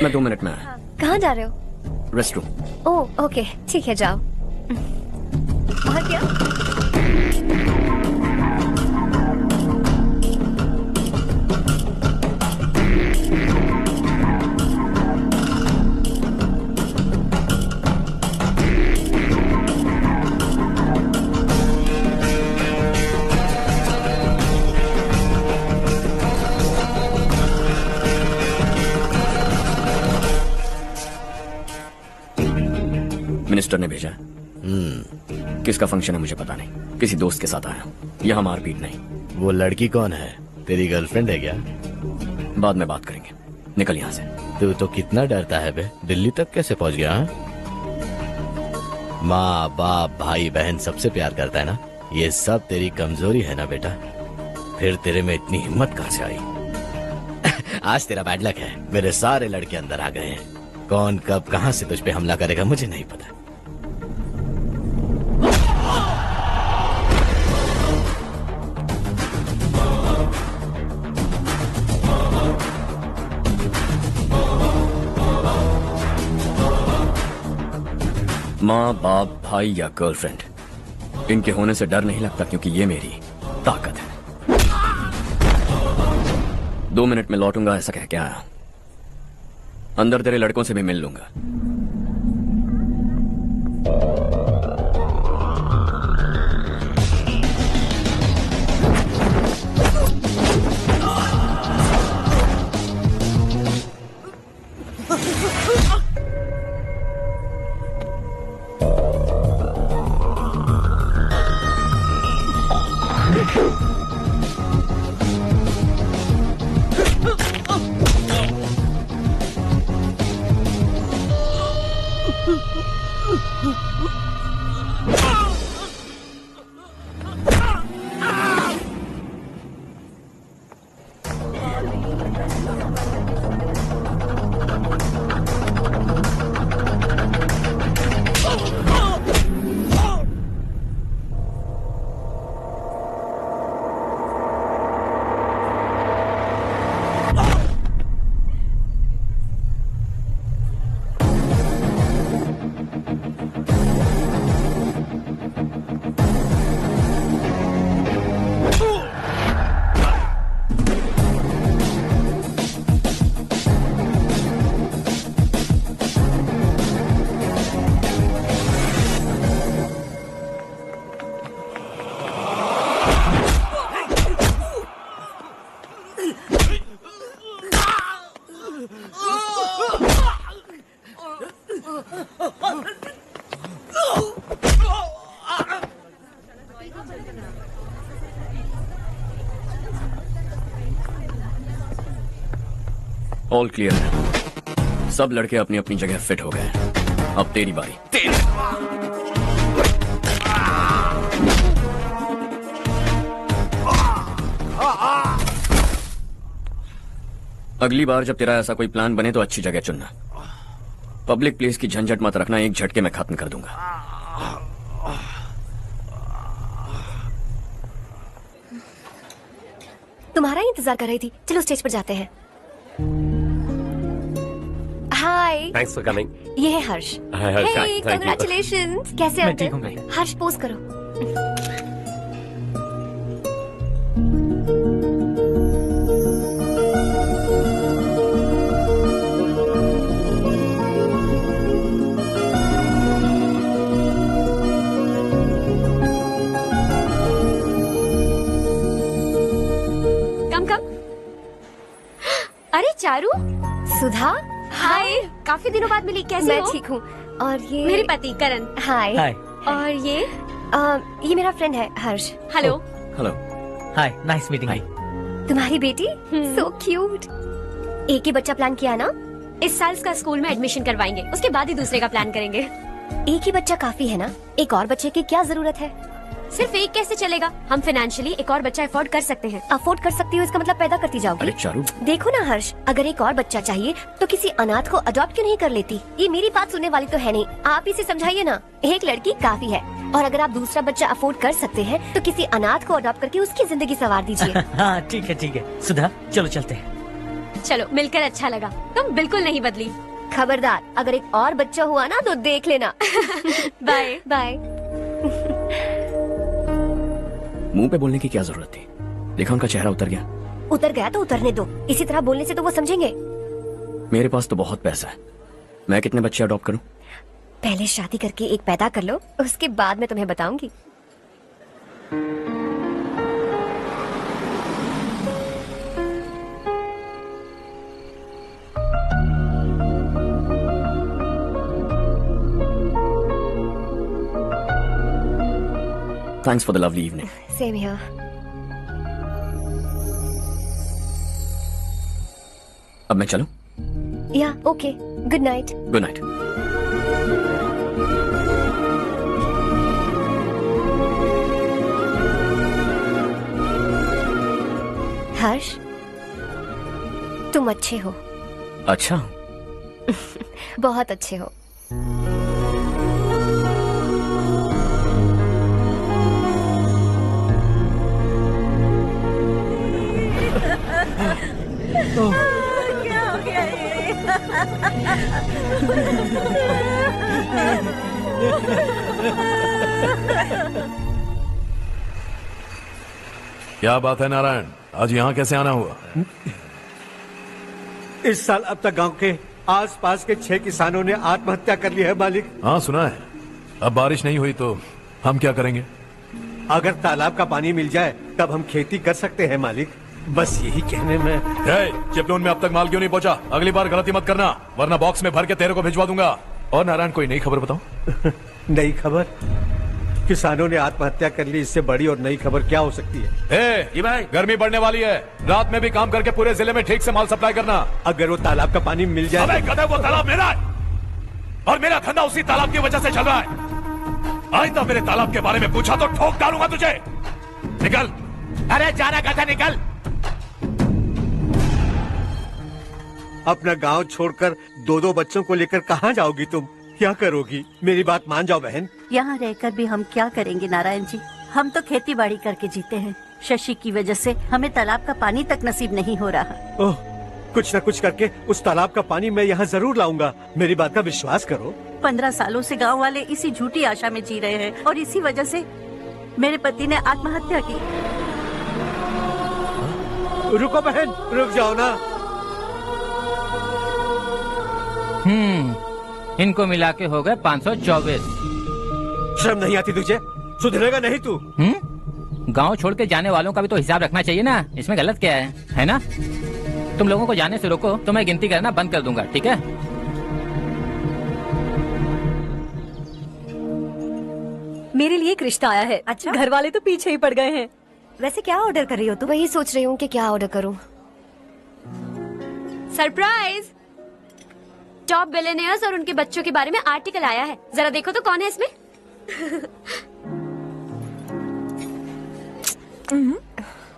मैं 2 मिनट में आया। कहाँ जा रहे हो? Rest room. ओह ओके, ठीक है जाओ। और क्या? मिनिस्टर ने भेजा है। किसका फंक्शन है मुझे पता नहीं, किसी दोस्त के साथ आया हूँ। यहाँ मारपीट नहीं। वो लड़की कौन है? तेरी गर्लफ्रेंड है क्या? बाद में बात करेंगे, निकल यहाँ से। तू तो कितना डरता है बे, दिल्ली तक कैसे पहुँच गया? हाँ? माँ बाप भाई बहन सबसे प्यार करता है ना, ये सब तेरी कमजोरी है ना बेटा। फिर तेरे में इतनी हिम्मत कहाँ से आई? आज तेरा बैड लक है, मेरे सारे लड़के अंदर आ गए हैं। कौन कब कहां से तुझ पे हमला करेगा मुझे नहीं पता। माँ बाप भाई या गर्लफ्रेंड, इनके होने से डर नहीं लगता, क्योंकि ये मेरी ताकत है। 2 मिनट में लौटूंगा ऐसा कह के आया। अंदर तेरे लड़कों से भी मिल लूंगा। ऑल क्लियर है, सब लड़के अपनी अपनी जगह फिट हो गए। अब तेरी बारी। अगली बार जब तेरा ऐसा कोई प्लान बने तो अच्छी जगह चुनना। पब्लिक प्लेस की झंझट मत रखना, एक झटके में खत्म कर दूंगा। तुम्हारा ही इंतजार कर रही थी, चलो स्टेज पर जाते हैं। हाय, थैंक्स फॉर कमिंग। ये है हर्ष। Hey, congratulations. कैसे मैं हो ठीक हूँ तुम? भैया। हर्ष पोज करो। कम कम। अरे चारू, सुधा, हाय, काफी दिनों बाद मिली, कैसी मैं हो? ठीक हूँ। और ये मेरे पति करण। हाय। हाय। और ये मेरा फ्रेंड है Harsh. Hello. Hello. Hi, nice meeting you. तुम्हारी बेटी सो क्यूट। एक ही बच्चा प्लान किया ना? इस साल इसका स्कूल में एडमिशन करवाएंगे, उसके बाद ही दूसरे का प्लान करेंगे। एक ही बच्चा काफी है ना? एक और बच्चे की क्या जरूरत है? सिर्फ एक कैसे चलेगा? हम फाइनेंशियली एक और बच्चा अफोर्ड कर सकते हैं। अफोर्ड कर सकती हो इसका मतलब पैदा करती जाओगी? अरे चारू, देखो ना हर्ष, अगर एक और बच्चा चाहिए तो किसी अनाथ को अडॉप्ट क्यों नहीं कर लेती? ये मेरी बात सुनने वाली तो है नहीं, आप इसे समझाइए ना। एक लड़की काफी है, और अगर आप दूसरा बच्चा अफोर्ड कर सकते हैं तो किसी अनाथ को अडॉप्ट करके उसकी जिंदगी संवार दीजिए। हाँ ठीक है सुधा, चलो चलते हैं। चलो, मिलकर अच्छा लगा। तुम बिल्कुल नहीं बदली। खबरदार, अगर एक और बच्चा हुआ ना तो देख लेना। Bye bye. मुंह पे बोलने की क्या जरूरत थी? देखा उनका चेहरा उतर गया। उतर गया तो उतरने दो, इसी तरह बोलने से तो वो समझेंगे। मेरे पास तो बहुत पैसा है, मैं कितने बच्चे अडॉप्ट करूं? पहले शादी करके एक पैदा कर लो, उसके बाद मैं तुम्हें बताऊंगी। Thanks for the lovely evening. Same here. अब मैं चलूं? या okay, good night. Good night. Harsh, तुम अच्छे हो। अच्छा। बहुत अच्छे हो। क्या हो गया ये? क्या बात है नारायण, आज यहाँ कैसे आना हुआ? इस साल अब तक गांव के आसपास के 6 किसानों ने आत्महत्या कर ली है मालिक। हाँ सुना है। अब बारिश नहीं हुई तो हम क्या करेंगे? अगर तालाब का पानी मिल जाए तब हम खेती कर सकते हैं मालिक। बस यही कहने में। चिपलून में अब तक माल क्यों नहीं पहुंचा? अगली बार गलती मत करना, वरना बॉक्स में भर के तेरे को भिजवा दूंगा। और नारायण, कोई नई खबर बताओ। नई खबर? किसानों ने आत्महत्या कर ली, इससे बड़ी और नई खबर क्या हो सकती है? जी भाई, गर्मी बढ़ने वाली है, रात में भी काम करके पूरे जिले में ठीक से माल सप्लाई करना। अगर वो तालाब का पानी मिल जाए। अबे गधे, वो तालाब मेरा है और मेरा धंधा उसी तालाब की वजह से चल रहा है। आइंदा मेरे तालाब के बारे में पूछा तो ठोक डालूंगा तुझे। निकल। अरे जाना गधा, निकल। अपना गांव छोड़कर 2-2 बच्चों को लेकर कहाँ जाओगी तुम? क्या करोगी? मेरी बात मान जाओ बहन। यहाँ रहकर भी हम क्या करेंगे नारायण जी? हम तो खेती बाड़ी करके जीते हैं। शशि की वजह से हमें तालाब का पानी तक नसीब नहीं हो रहा। ओह, कुछ न कुछ करके उस तालाब का पानी मैं यहाँ जरूर लाऊंगा। मेरी बात का विश्वास करो। 15 सालों से गांव वाले इसी झूठी आशा में जी रहे हैं और इसी वजह से मेरे पति ने आत्महत्या की। रुको बहन, रुक जाओ ना। इनको मिला के हो गए 524। शर्म नहीं आती तुझे? सुधरेगा नहीं तू? गांव छोड़ के जाने वालों का भी तो हिसाब रखना चाहिए ना। इसमें गलत क्या है ना? तुम लोगों को जाने से रोको तो मैं गिनती करना बंद कर दूंगा, ठीक है? मेरे लिए एक रिश्ता आया है। अच्छा? घर वाले तो पीछे ही पड़ गए हैं। वैसे क्या ऑर्डर कर रही हो तुम? वही सोच रही हूँ कि क्या ऑर्डर करूँ। सरप्राइज! टॉप बिलियनियर्स और उनके बच्चों के बारे में आर्टिकल आया है। जरा देखो तो कौन है इसमें।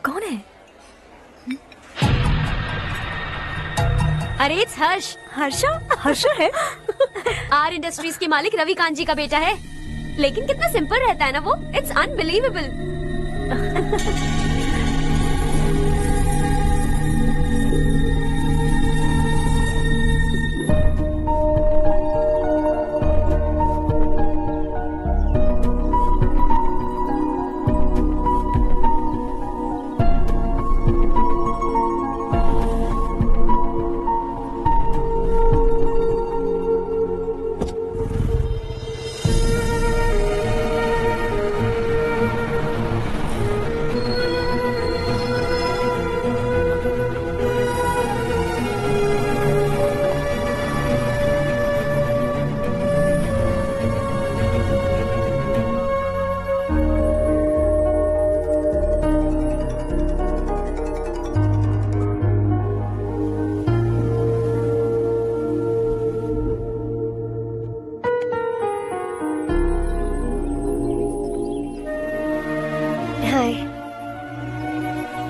कौन है? अरे इट्स हर्ष। हर्षा? हर्षा है? आर इंडस्ट्रीज के मालिक रवि कांत जी का बेटा है। लेकिन कितना सिंपल रहता है ना वो। It's unbelievable.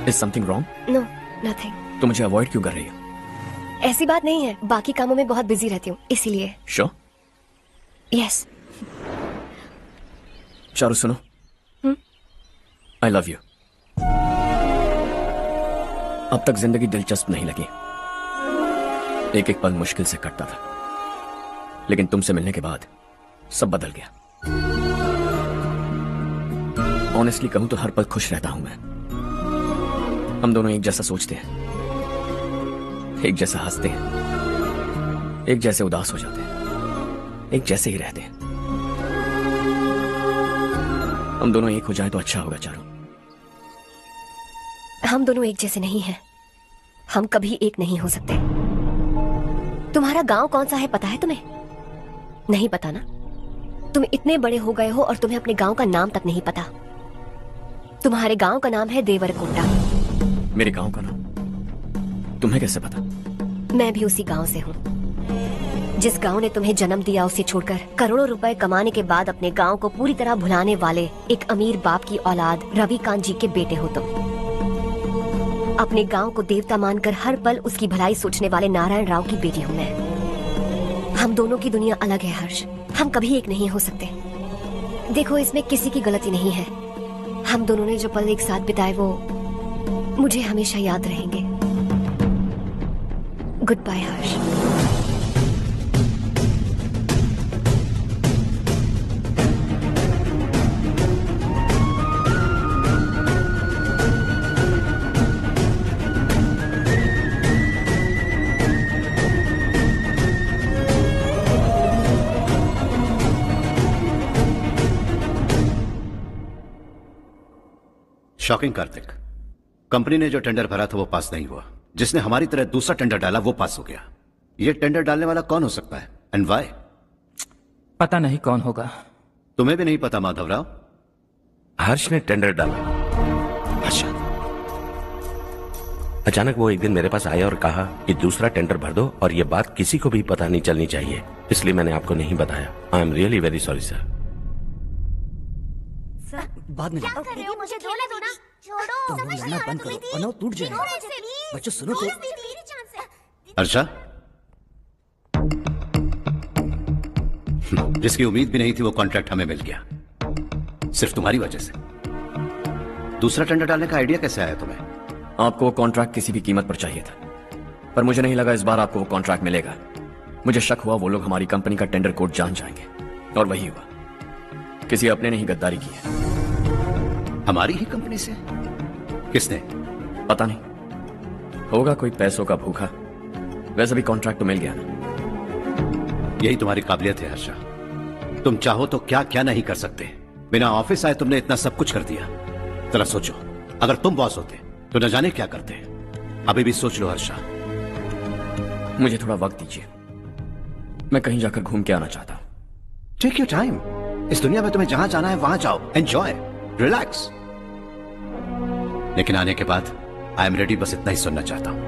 Is something wrong? No, nothing. तो मुझे अवॉइड क्यों कर रही हो? ऐसी बात नहीं है, बाकी कामों में बहुत बिजी रहती हूँ इसीलिए। Sure? Yes. चारू सुनो। I love you. अब तक जिंदगी दिलचस्प नहीं लगी। एक एक पल मुश्किल से कटता था, लेकिन तुमसे मिलने के बाद सब बदल गया। ऑनेस्टली कहूं तो हर पल खुश रहता हूं मैं। हम दोनों एक जैसा सोचते हैं, एक जैसा हंसते हैं, एक जैसे उदास हो जाते हैं, एक जैसे ही रहते हैं। हम दोनों एक हो जाए तो अच्छा होगा चारू। हम दोनों एक जैसे नहीं हैं। हम कभी एक नहीं हो सकते। तुम्हारा गांव कौन सा है पता है तुम्हें? नहीं पता ना? तुम इतने बड़े हो गए हो और तुम्हें अपने गांव का नाम तक नहीं पता। तुम्हारे गांव का नाम है देवरकोटा। मेरे गांव का नाम तुम्हें कैसे पता? मैं भी उसी गांव से हूँ। जिस गांव ने तुम्हें जन्म दिया उसे छोड़कर करोड़ों रुपए कमाने के बाद अपने गांव को पूरी तरह भुलाने वाले एक अमीर बाप की औलाद रविकांत जी के बेटे हो तुम। अपने गांव को देवता मानकर हर पल उसकी भलाई सोचने वाले नारायण राव की बेटी हूँ मैं। हम दोनों की दुनिया अलग है हर्ष, हम कभी एक नहीं हो सकते। देखो, इसमें किसी की गलती नहीं है। हम दोनों ने जो पल एक साथ बिताए वो मुझे हमेशा याद रहेंगे। गुड बाय हर्ष। शॉकिंग कार्तिक, कंपनी ने जो टेंडर भरा था वो पास नहीं हुआ। जिसने हमारी तरह दूसरा टेंडर डाला वो पास हो गया। ये टेंडर डालने वाला कौन हो सकता है एंड व्हाई? पता नहीं कौन होगा। तुम्हें भी नहीं पता माधवराव? हर्ष ने टेंडर डाला। अच्छा। अचानक वो एक दिन मेरे पास आया और कहा कि दूसरा टेंडर भर दो और ये बात किसी को भी पता नहीं चलनी चाहिए, इसलिए मैंने आपको नहीं बताया। I am really very sorry sir. बाद में क्या कर रहे हो? मुझे खेलने दो ना। छोड़ो। तुम लड़ना बंद करो वरना टूट जाएगा। बच्चों सुनो तो। हर्षा, जिसकी उम्मीद भी नहीं थी वो कॉन्ट्रैक्ट हमें मिल गया, सिर्फ तुम्हारी वजह से। दूसरा टेंडर डालने का आइडिया कैसे आया तुम्हें? आपको वो कॉन्ट्रैक्ट किसी भी कीमत पर चाहिए था, पर मुझे नहीं लगा इस बार आपको वो कॉन्ट्रैक्ट मिलेगा। मुझे शक हुआ वो लोग हमारी कंपनी का टेंडर कोड जान जाएंगे, और वही हुआ। किसी अपने ने ही गद्दारी की है। हमारी ही कंपनी से? किसने? पता नहीं, होगा कोई पैसों का भूखा। वैसे भी कॉन्ट्रैक्ट तो मिल गया ना। यही तुम्हारी काबिलियत है हर्षा, तुम चाहो तो क्या क्या नहीं कर सकते। बिना ऑफिस आए तुमने इतना सब कुछ कर दिया। जरा सोचो, अगर तुम बॉस होते तो न जाने क्या करते। अभी भी सोच लो हर्षा। मुझे थोड़ा वक्त दीजिए, मैं कहीं जाकर घूम के आना चाहता हूं। Take your time. इस दुनिया में तुम्हें जहां जाना है वहां जाओ, एंजॉय, रिलैक्स। लेकिन आने के बाद आई एम रेडी, बस इतना ही सुनना चाहता हूं।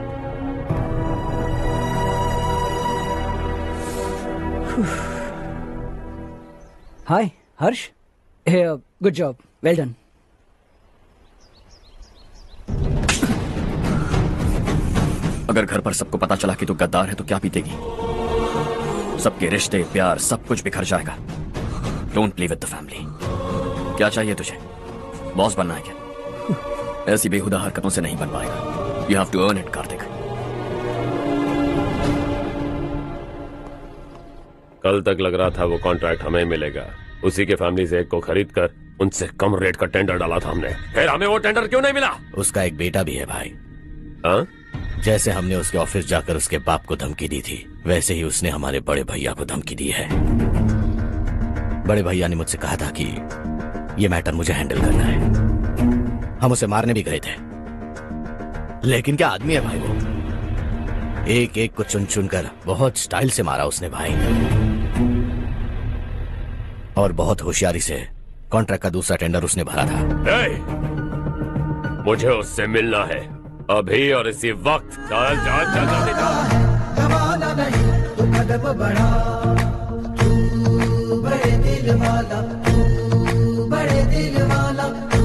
हाय हर्ष, गुड जॉब, वेल डन। अगर घर पर सबको पता चला कि तू गद्दार है तो क्या बीतेगी? सबके रिश्ते, प्यार, सब कुछ बिखर जाएगा। Don't play with the family. क्या चाहिए तुझे? बॉस बनना है क्या? ऐसी बेहुदा हरकतों से नहीं बन पाएगा। You have to earn it Kartik. कल तक लग रहा था वो कॉन्ट्रैक्ट हमें मिलेगा, उसी के फैमिली से एक को खरीद कर उनसे कम रेट का टेंडर डाला था हमने। फिर हमें वो टेंडर क्यों नहीं मिला? उसका एक बेटा भी है भाई। हाँ? जैसे हमने उसके ऑफिस जाकर उसके बाप को धमकी दी थी, वैसे ही उसने हमारे बड़े भैया को धमकी दी है। बड़े भैया ने मुझसे कहा था कि ये मैटर मुझे हैंडल करना है। हम उसे मारने भी गए थे, लेकिन क्या आदमी है भाई वो। एक एक को चुन चुन कर बहुत स्टाइल से मारा उसने भाई, और बहुत होशियारी से कॉन्ट्रैक्ट का दूसरा टेंडर उसने भरा था। मुझे उससे मिलना है अभी और इसी वक्त। चल चल चल जल्दी चल। जमाना नहीं तो कदम बढ़ा, तू बड़े दिल वाला, तू बड़े दिल वाला, तू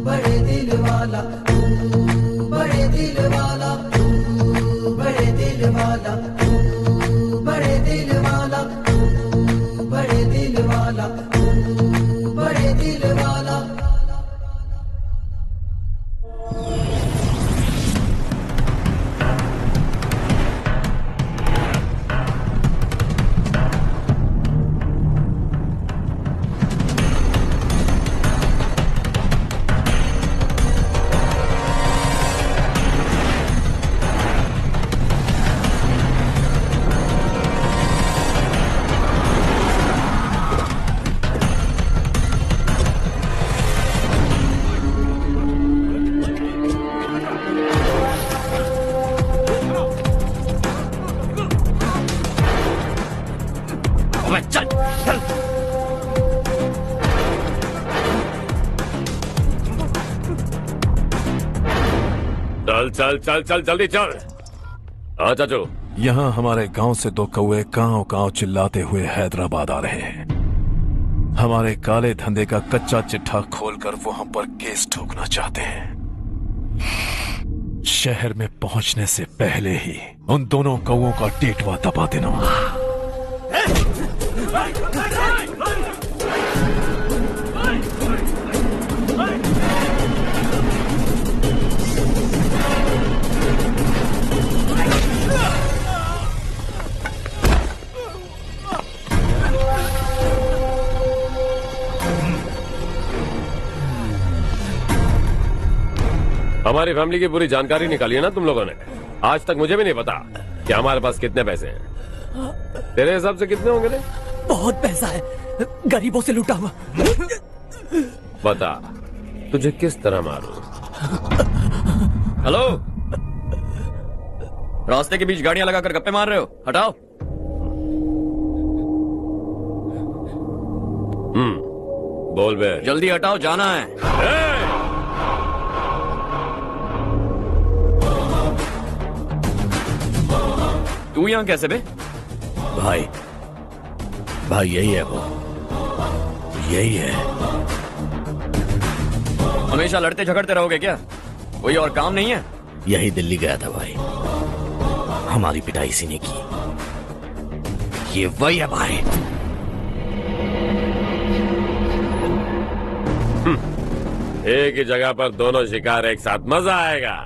बड़े दिल वाला, तू बड़े दिल वाला, तू बड़े दिल वाला, तू बड़े दिल वाला, तू बड़े दिल वाला, तू बड़े दिल वाला। चल चल चल चल जल्दी चल। हाँ चाचू। यहाँ हमारे गांव से 2 कौवे कांव कांव चिल्लाते हुए हैदराबाद आ रहे हैं। हमारे काले धंधे का कच्चा चिट्ठा खोलकर वो हम पर केस ठोकना चाहते हैं। शहर में पहुंचने से पहले ही उन दोनों कौवों का टेटवा दबा देना। हमारी फैमिली की पूरी जानकारी निकाली है ना तुम लोगों ने। आज तक मुझे भी नहीं पता कि हमारे पास कितने पैसे हैं। तेरे हिसाब से कितने होंगे रे? बहुत पैसा है, गरीबों से लूटा हुआ। बता तुझे किस तरह मारूं? हेलो, रास्ते के बीच गाड़ियां लगाकर गप्पे मार रहे हो? हटाओ। बोल बे। जल्दी हटाओ, जाना है। तू यहाँ कैसे बे? भाई यही है वो, यही है। हमेशा लड़ते झगड़ते रहोगे क्या? कोई और काम नहीं है? यही दिल्ली गया था भाई, हमारी पिटाई इसी ने की। ये वही है भाई। एक ही जगह पर दोनों शिकार एक साथ, मजा आएगा।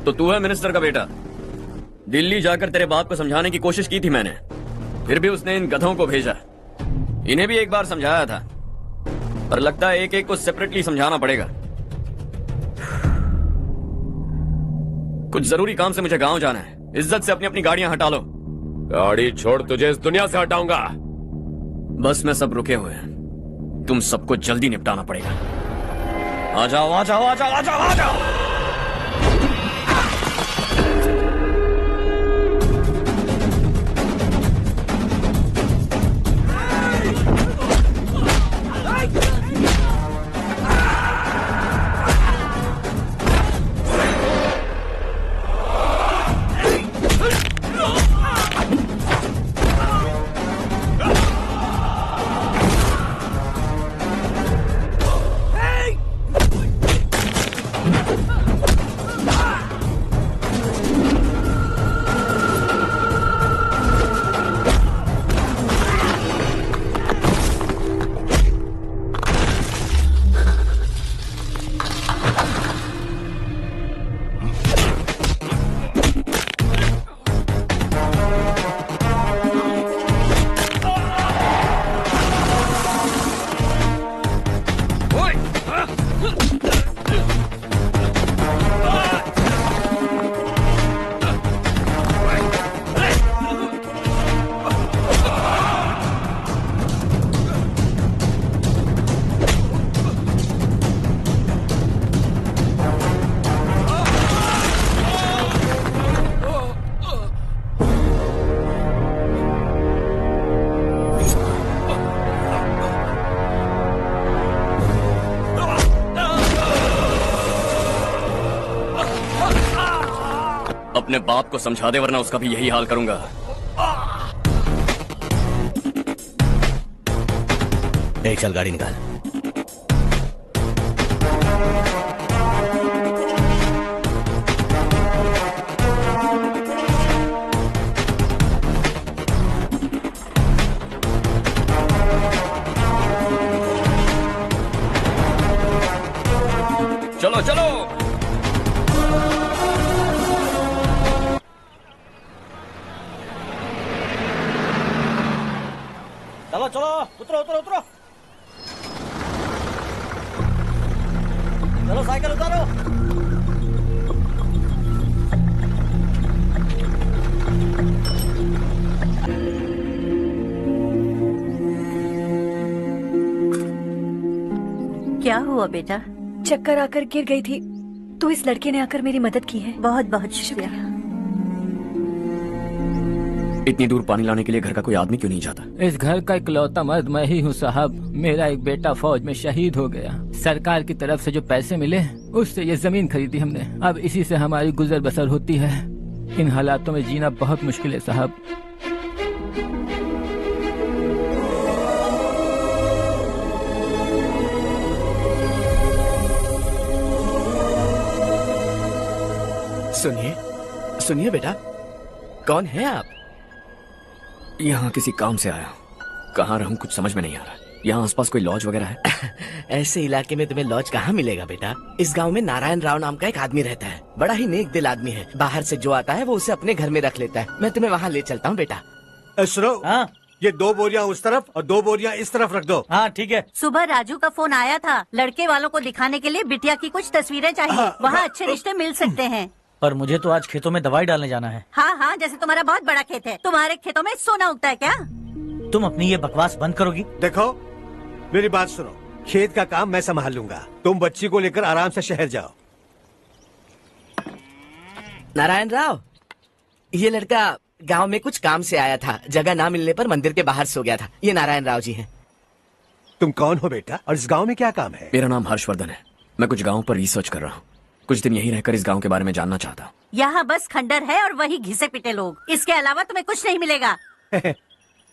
तो तू है मिनिस्टर का बेटा? दिल्ली जाकर तेरे बाप को समझाने की कोशिश की थी मैंने, फिर भी उसने इन गधों को भेजा। इन्हें भी एक बार समझाया था, पर लगता है एक एक को सेपरेटली समझाना पड़ेगा। कुछ जरूरी काम से मुझे गांव जाना है। इज्जत से अपनी अपनी गाड़ियां हटा लो। गाड़ी छोड़, तुझे इस दुनिया से हटाऊंगा। बस में सब रुके हुए हैं, तुम सबको जल्दी निपटाना पड़ेगा। आ जाओ आ जाओ आ जाओ आ जाओ आ जाओ। अपने बाप को समझा दे, वरना उसका भी यही हाल करूंगा। एक चल गाड़ी निकाल। चलो चलो। चलो चलो, उतरो उतरो उतरो। चलो साइकिल उतारो। क्या हुआ बेटा? चक्कर आकर गिर गई थी, तो इस लड़के ने आकर मेरी मदद की है। बहुत बहुत शुक्रिया। इतनी दूर पानी लाने के लिए घर का कोई आदमी क्यों नहीं जाता? इस घर का इकलौता मर्द मैं ही हूँ साहब। मेरा एक बेटा फौज में शहीद हो गया। सरकार की तरफ से जो पैसे मिले उससे ये जमीन खरीदी हमने। अब इसी से हमारी गुजर बसर होती है। इन हालातों में जीना बहुत मुश्किल है साहब। सुनिए सुनिए बेटा, कौन है आप? यहाँ किसी काम से आया। कहाँ रहूं कुछ समझ में नहीं आ रहा। यहाँ आसपास कोई लॉज वगैरह है? ऐसे इलाके में तुम्हें लॉज कहाँ मिलेगा बेटा? इस गांव में नारायण राव नाम का एक आदमी रहता है। बड़ा ही नेक दिल आदमी है। बाहर से जो आता है वो उसे अपने घर में रख लेता है। मैं तुम्हें वहाँ ले चलता हूँ बेटा। सुनो, ये 2 बोरियां उस तरफ और 2 बोरियां इस तरफ रख दो। हाँ ठीक है। सुबह राजू का फोन आया था, लड़के वालों को दिखाने के लिए बिटिया की कुछ तस्वीरें चाहिए। वहाँ अच्छे रिश्ते मिल सकते हैं। पर मुझे तो आज खेतों में दवाई डालने जाना है। हाँ हाँ, जैसे तुम्हारा बहुत बड़ा खेत है, तुम्हारे खेतों में सोना उगता है क्या? तुम अपनी ये बकवास बंद करोगी? देखो मेरी बात सुनो, खेत का काम मैं संभाल लूंगा। तुम बच्ची को लेकर आराम से शहर जाओ। नारायण राव, ये लड़का गांव में कुछ काम से आया था। जगह ना मिलने पर मंदिर के बाहर सो गया था। ये नारायण राव जी हैं। तुम कौन हो बेटा और इस गांव में क्या काम है? मेरा नाम हर्षवर्धन है। मैं कुछ गाँव पर रिसर्च कर रहा हूँ। कुछ दिन यहीं रहकर इस गांव के बारे में जानना चाहता हूँ। यहाँ बस खंडर है और वही घिसे पिटे लोग। इसके अलावा तुम्हें कुछ नहीं मिलेगा।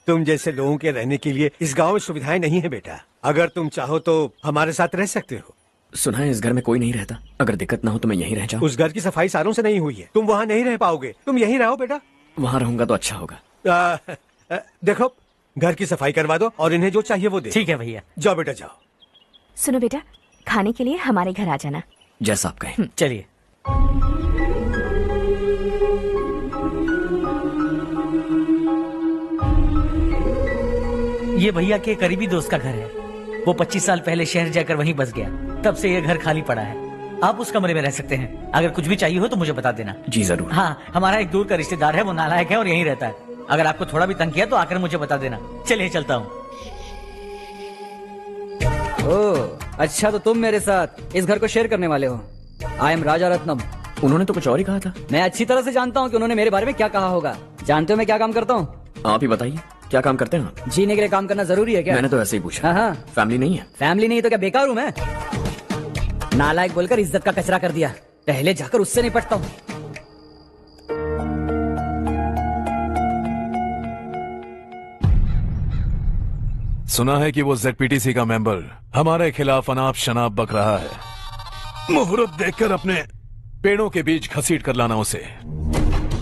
तुम जैसे लोगों के रहने के लिए इस गांव में सुविधाएं नहीं है बेटा। अगर तुम चाहो तो हमारे साथ रह सकते हो। सुना है इस घर में कोई नहीं रहता। अगर दिक्कत ना हो तो मैं यहीं रह जाऊँ। उस घर की सफाई सालों से नहीं हुई है। तुम वहाँ नहीं रह पाओगे। तुम यहीं रहो बेटा। वहाँ रहूंगा तो अच्छा होगा। देखो, घर की सफाई करवा दो और इन्हें जो चाहिए वो दे। ठीक है भैया। जाओ बेटा जाओ। सुनो बेटा, खाने के लिए हमारे घर आ जाना। जैसा आप कहें। चलिए। ये भैया के करीबी दोस्त का घर है। वो 25 साल पहले शहर जाकर वहीं बस गया। तब से ये घर खाली पड़ा है। आप उस कमरे में रह सकते हैं। अगर कुछ भी चाहिए हो तो मुझे बता देना। जी जरूर। हाँ, हमारा एक दूर का रिश्तेदार है, वो नालायक है और यहीं रहता है। अगर आपको थोड़ा भी तंग किया तो आकर मुझे बता देना। चलिए चलता हूँ। ओह अच्छा, तो तुम मेरे साथ इस घर को शेयर करने वाले हो। आई एम राजा रत्नम। उन्होंने तो कुछ और ही कहा था। मैं अच्छी तरह से जानता हूँ कि उन्होंने मेरे बारे में क्या कहा होगा। जानते हो मैं क्या काम करता हूँ? आप ही बताइए, क्या काम करते हैं आप? जीने के लिए काम करना जरूरी है क्या? मैंने तो ऐसे ही पूछा। हाँ हाँ। फैमिली नहीं है? फैमिली नहीं तो क्या बेकार हूँ मैं? नालायक बोलकर इज्जत का कचरा कर दिया। पहले जाकर उससे निपटता हूँ। सुना है कि वो ZPTC का मेंबर हमारे खिलाफ अनाप शनाप बक रहा है। मुहूर्त देखकर अपने पेड़ों के बीच घसीट कर लाना उसे।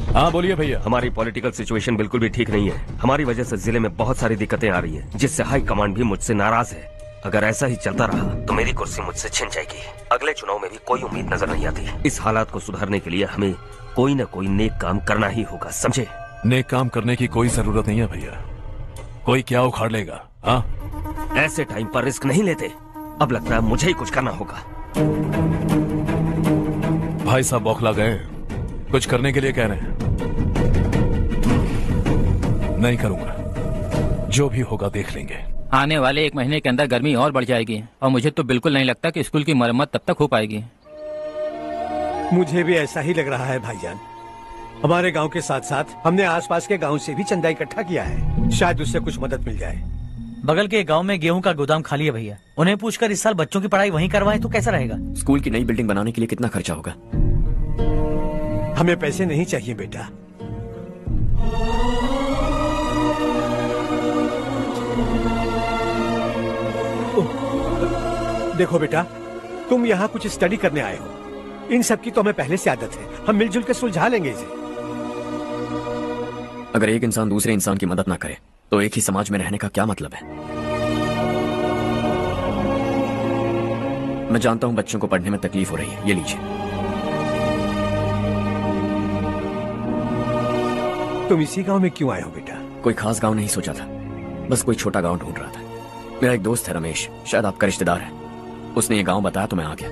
हाँ बोलिए भैया। हमारी पॉलिटिकल सिचुएशन बिल्कुल भी ठीक नहीं है। हमारी वजह से जिले में बहुत सारी दिक्कतें आ रही हैं, जिससे हाई कमांड भी मुझसे नाराज है। अगर ऐसा ही चलता रहा तो मेरी कुर्सी मुझसे छिन जाएगी। अगले चुनाव में भी कोई उम्मीद नजर नहीं आती। इस हालात को सुधारने के लिए हमें कोई न कोई नेक काम करना ही होगा, समझे? नेक काम करने की कोई जरूरत नहीं है भैया। कोई क्या उखाड़ लेगा। हाँ, ऐसे टाइम पर रिस्क नहीं लेते। अब लगता है मुझे ही कुछ करना होगा। भाई साहब बौखला गए, कुछ करने के लिए कह रहे हैं। नहीं करूंगा, जो भी होगा देख लेंगे। आने वाले 1 महीने के अंदर गर्मी और बढ़ जाएगी और मुझे तो बिल्कुल नहीं लगता कि स्कूल की मरम्मत तब तक हो पाएगी। मुझे भी ऐसा ही लग रहा है भाईजान। हमारे गांव के साथ साथ हमने आसपास के गांव से भी चंदा इकट्ठा किया है। शायद उससे कुछ मदद मिल जाए। बगल के गांव में गेहूं का गोदाम खाली है भैया। उन्हें पूछकर इस साल बच्चों की पढ़ाई वहीं करवाएं तो कैसा रहेगा? स्कूल की नई बिल्डिंग बनाने के लिए कितना खर्चा होगा? हमें पैसे नहीं चाहिए बेटा। देखो बेटा, तुम यहाँ कुछ स्टडी करने आए हो। इन सब की तो हमें पहले से आदत है। हम मिलजुल कर सुलझा लेंगे इसे। अगर एक इंसान दूसरे इंसान की मदद ना करे तो एक ही समाज में रहने का क्या मतलब है? मैं जानता हूं बच्चों को पढ़ने में तकलीफ हो रही है। ये लीजिए। तुम इसी गांव में क्यों आए हो बेटा? कोई खास गांव नहीं सोचा था, बस कोई छोटा गांव ढूंढ रहा था। मेरा एक दोस्त है रमेश, शायद आपका रिश्तेदार है। उसने ये गांव बताया तो मैं आ गया।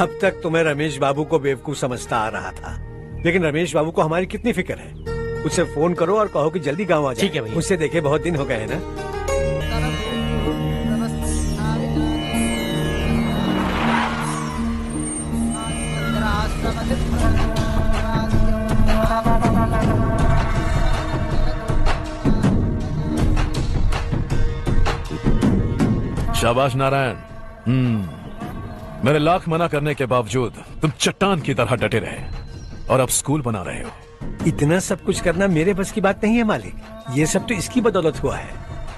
अब तक तुम्हें रमेश बाबू को बेवकूफ समझता आ रहा था, लेकिन रमेश बाबू को हमारी कितनी फिक्र है। उसे फोन करो और कहो कि जल्दी गांव आ जाए। ठीक है भैया। उससे देखे बहुत दिन हो गए हैं ना। शाबाश नारायण। मेरे लाख मना करने के बावजूद तुम चट्टान की तरह डटे रहे और अब स्कूल बना रहे हो। इतना सब कुछ करना मेरे बस की बात नहीं है मालिक। ये सब तो इसकी बदौलत हुआ है।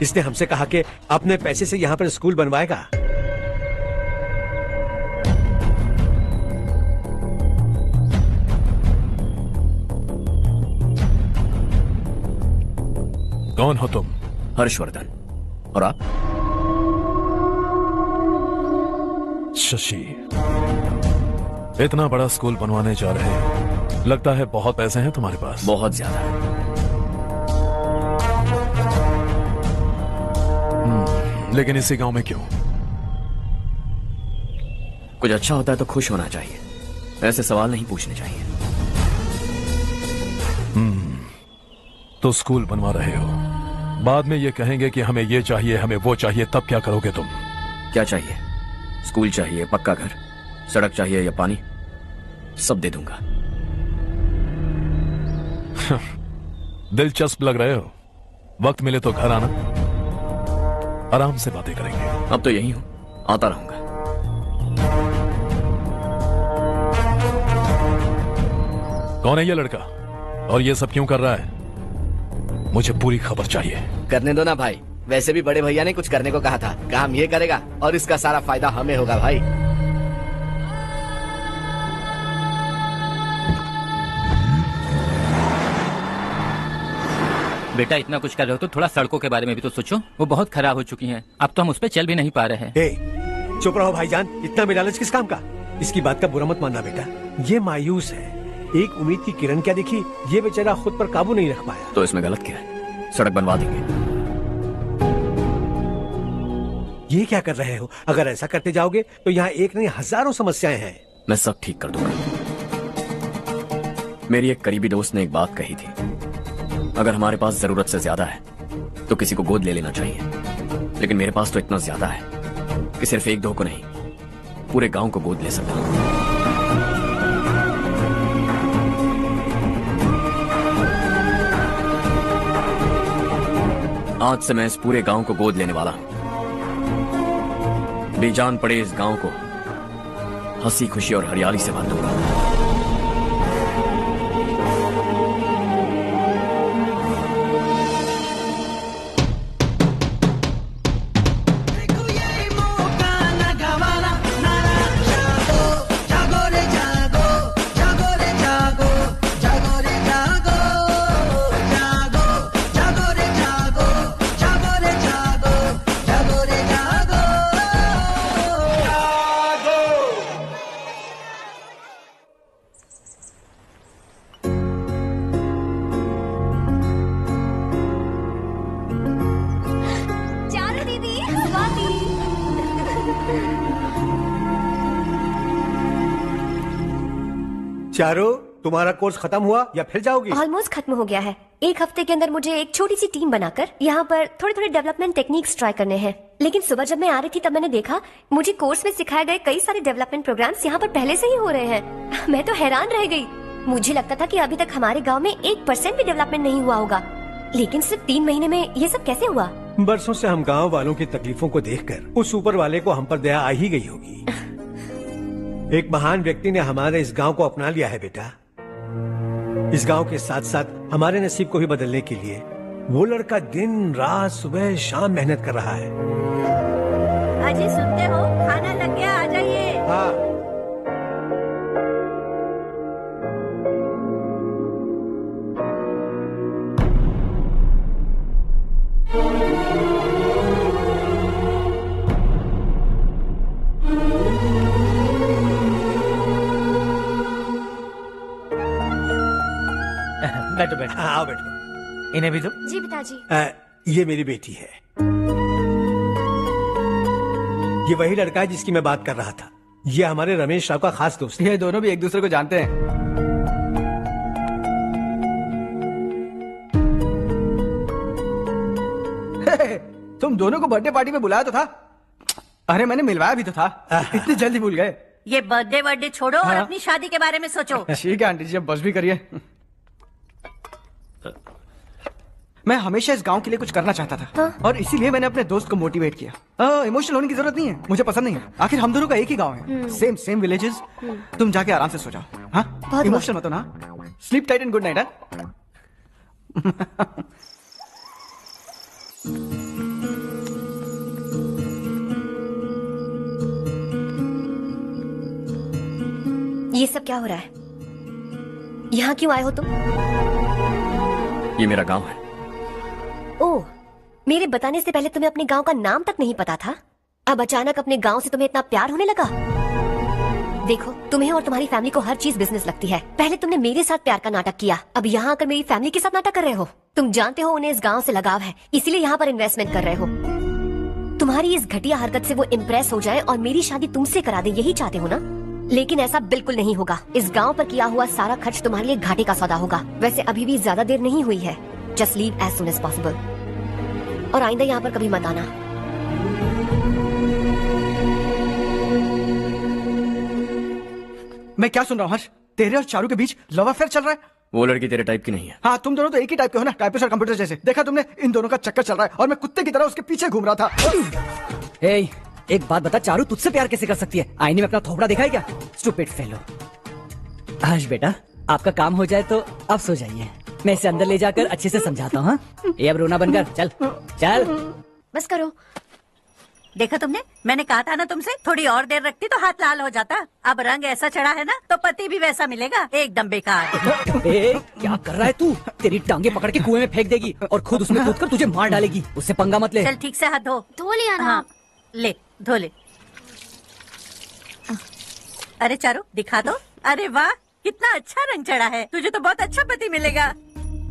इसने हमसे कहा कि अपने पैसे से यहाँ पर स्कूल बनवाएगा। कौन हो तुम? हर्षवर्धन। और आप? शशि। इतना बड़ा स्कूल बनवाने जा रहे हो, लगता है बहुत पैसे हैं तुम्हारे पास। बहुत ज्यादा है। लेकिन इसी गांव में क्यों? कुछ अच्छा होता है तो खुश होना चाहिए, ऐसे सवाल नहीं पूछने चाहिए। तो स्कूल बनवा रहे हो, बाद में ये कहेंगे कि हमें ये चाहिए, हमें वो चाहिए, तब क्या करोगे तुम? क्या चाहिए? स्कूल चाहिए, पक्का घर, सड़क चाहिए या पानी, सब दे दूंगा। दिलचस्प लग रहे हो। वक्त मिले तो घर आना, आराम से बातें करेंगे। अब तो यही हूं, आता रहूंगा। कौन है ये लड़का और ये सब क्यों कर रहा है? मुझे पूरी खबर चाहिए। करने दो ना भाई, वैसे भी बड़े भैया ने कुछ करने को कहा था। काम ये करेगा और इसका सारा फायदा हमें होगा भाई। बेटा इतना कुछ कर रहे हो तो थोड़ा सड़कों के बारे में भी तो सोचो, वो बहुत खराब हो चुकी हैं। अब तो हम उस पर चल भी नहीं पा रहे हैं। चुप रहो भाईजान, इतना बेलालच किस काम का? इसकी बात का बुरा मत मानना बेटा, ये मायूस है। एक उम्मीद की किरण क्या दिखी, ये बेचारा खुद पर काबू नहीं रख पाया। तो इसमें गलत क्या है? सड़क बनवा देंगे। ये क्या कर रहे हो? अगर ऐसा करते जाओगे तो यहाँ एक नहीं हजारों समस्याएं हैं। मैं सब ठीक कर दूंगा। मेरी एक करीबी दोस्त ने एक बात कही थी, अगर हमारे पास जरूरत से ज्यादा है तो किसी को गोद ले लेना चाहिए। लेकिन मेरे पास तो इतना ज्यादा है कि सिर्फ एक दो को नहीं, पूरे गांव को गोद ले सकता हूं। आज से मैं इस पूरे गांव को गोद लेने वाला हूं। बेजान पड़े इस गांव को हंसी खुशी और हरियाली से भर दूंगा। चारो, तुम्हारा कोर्स खत्म हुआ या फिर जाओगी? ऑलमोस्ट खत्म हो गया है। एक हफ्ते के अंदर मुझे एक छोटी सी टीम बनाकर यहाँ पर थोड़े थोड़े डेवलपमेंट टेक्निक्स ट्राई करने हैं। लेकिन सुबह जब मैं आ रही थी तब मैंने देखा मुझे कोर्स में सिखाए गए कई सारे डेवलपमेंट प्रोग्राम्स यहाँ पर पहले से ही हो रहे हैं। मैं तो हैरान रह गई। मुझे लगता था कि अभी तक हमारे गाँव में 1% भी डेवलपमेंट नहीं हुआ होगा, लेकिन सिर्फ 3 महीने में ये सब कैसे हुआ? बरसों से हम गाँव वालों की तकलीफों को देखकर उस ऊपर वाले को हम पर दया आ ही गई होगी। एक महान व्यक्ति ने हमारे इस गांव को अपना लिया है बेटा। इस गांव के साथ साथ हमारे नसीब को भी बदलने के लिए वो लड़का दिन रात सुबह शाम मेहनत कर रहा है। अजी सुनते हो, खाना लग गया, आ जाइए। हाँ। बैठो बैठो। आओ बैठो। इन्हें भी दो। जी पिताजी। ये मेरी बेटी है। ये वही लड़का है जिसकी मैं बात कर रहा था। ये हमारे रमेश राव का खास दोस्त है। ये दोनों भी एक दूसरे को जानते हैं। तुम दोनों को बर्थडे पार्टी में बुलाया तो था। अरे मैंने मिलवाया भी तो था। इतनी जल्दी भूल गए। ये बर्थडे छोड़ो और अपनी शादी के बारे में सोचो। ठीक है आंटी जी, अब बस भी करिए। मैं हमेशा इस गांव के लिए कुछ करना चाहता था। हाँ? और इसीलिए मैंने अपने दोस्त को मोटिवेट किया। इमोशनल होने की जरूरत नहीं है, मुझे पसंद नहीं है। आखिर हम दोनों का एक ही गांव है, सेम विलेजेस। तुम जाके आराम से सो जाओ। हाँ, इमोशनल मत हो ना। Sleep tight and good night. ये सब क्या हो रहा है? यहाँ क्यों आए हो तुम? ये मेरा गांव है। ओह, मेरे बताने से पहले तुम्हें अपने गांव का नाम तक नहीं पता था। अब अचानक अपने गांव से तुम्हें इतना प्यार होने लगा। देखो, तुम्हें और तुम्हारी फैमिली को हर चीज बिजनेस लगती है। पहले तुमने मेरे साथ प्यार का नाटक किया, अब यहाँ आकर मेरी फैमिली के साथ नाटक कर रहे हो। तुम जानते हो उन्हें इस गांव से लगाव है, इसीलिए यहाँ पर इन्वेस्टमेंट कर रहे हो। तुम्हारी इस घटिया हरकत से वो इम्प्रेस हो जाए और मेरी शादी तुमसे करा दे, यही चाहते हो ना? लेकिन ऐसा बिल्कुल नहीं होगा। इस गांव पर किया हुआ सारा खर्च तुम्हारे लिए घाटे का सौदा होगा। वैसे अभी भी ज्यादा देर नहीं हुई है। Just leave as soon as possible. और आइंदा यहाँ पर कभी मत आना। मैं क्या सुन रहा हूँ हर्ष? तेरे और चारू के बीच लव अफेयर चल रहा है? वो लड़की तेरे टाइप की नहीं है। हाँ, तुम दोनों तो एक ही टाइप के हो ना, टाइपिस्ट और कंप्यूटर जैसे। देखा तुमने, इन दोनों का चक्कर चल रहा है और मैं कुत्ते की तरह उसके पीछे घूम रहा था। एक बात बता, चारू तुझसे प्यार कैसे कर सकती है? आईने में अपना थोपड़ा दिखा है क्या? Stupid fellow. हर्ष बेटा, आपका काम हो जाए तो अब सो जाइए। मैं इसे अंदर ले जाकर अच्छे से समझाता हूँ। ये अब रोना बनकर चल चल। बस करो। देखा तुमने, मैंने कहा था ना तुमसे, थोड़ी और देर रखती तो हाथ लाल हो जाता। अब रंग ऐसा चढ़ा है ना तो पति भी वैसा मिलेगा। एकदम बेकार। क्या कर रहा है तू? तेरी टांगे पकड़ के कुएं में फेंक देगी और खुद उसमें कूदकर तुझे मार डालेगी। उससे पंगा मत ले। चल ठीक से हाथ धो। धो लिया ना? हाँ, ले धो ले। अरे चारू दिखा दो। अरे वाह, कितना अच्छा रंग चढ़ा है। तुझे तो बहुत अच्छा पति मिलेगा।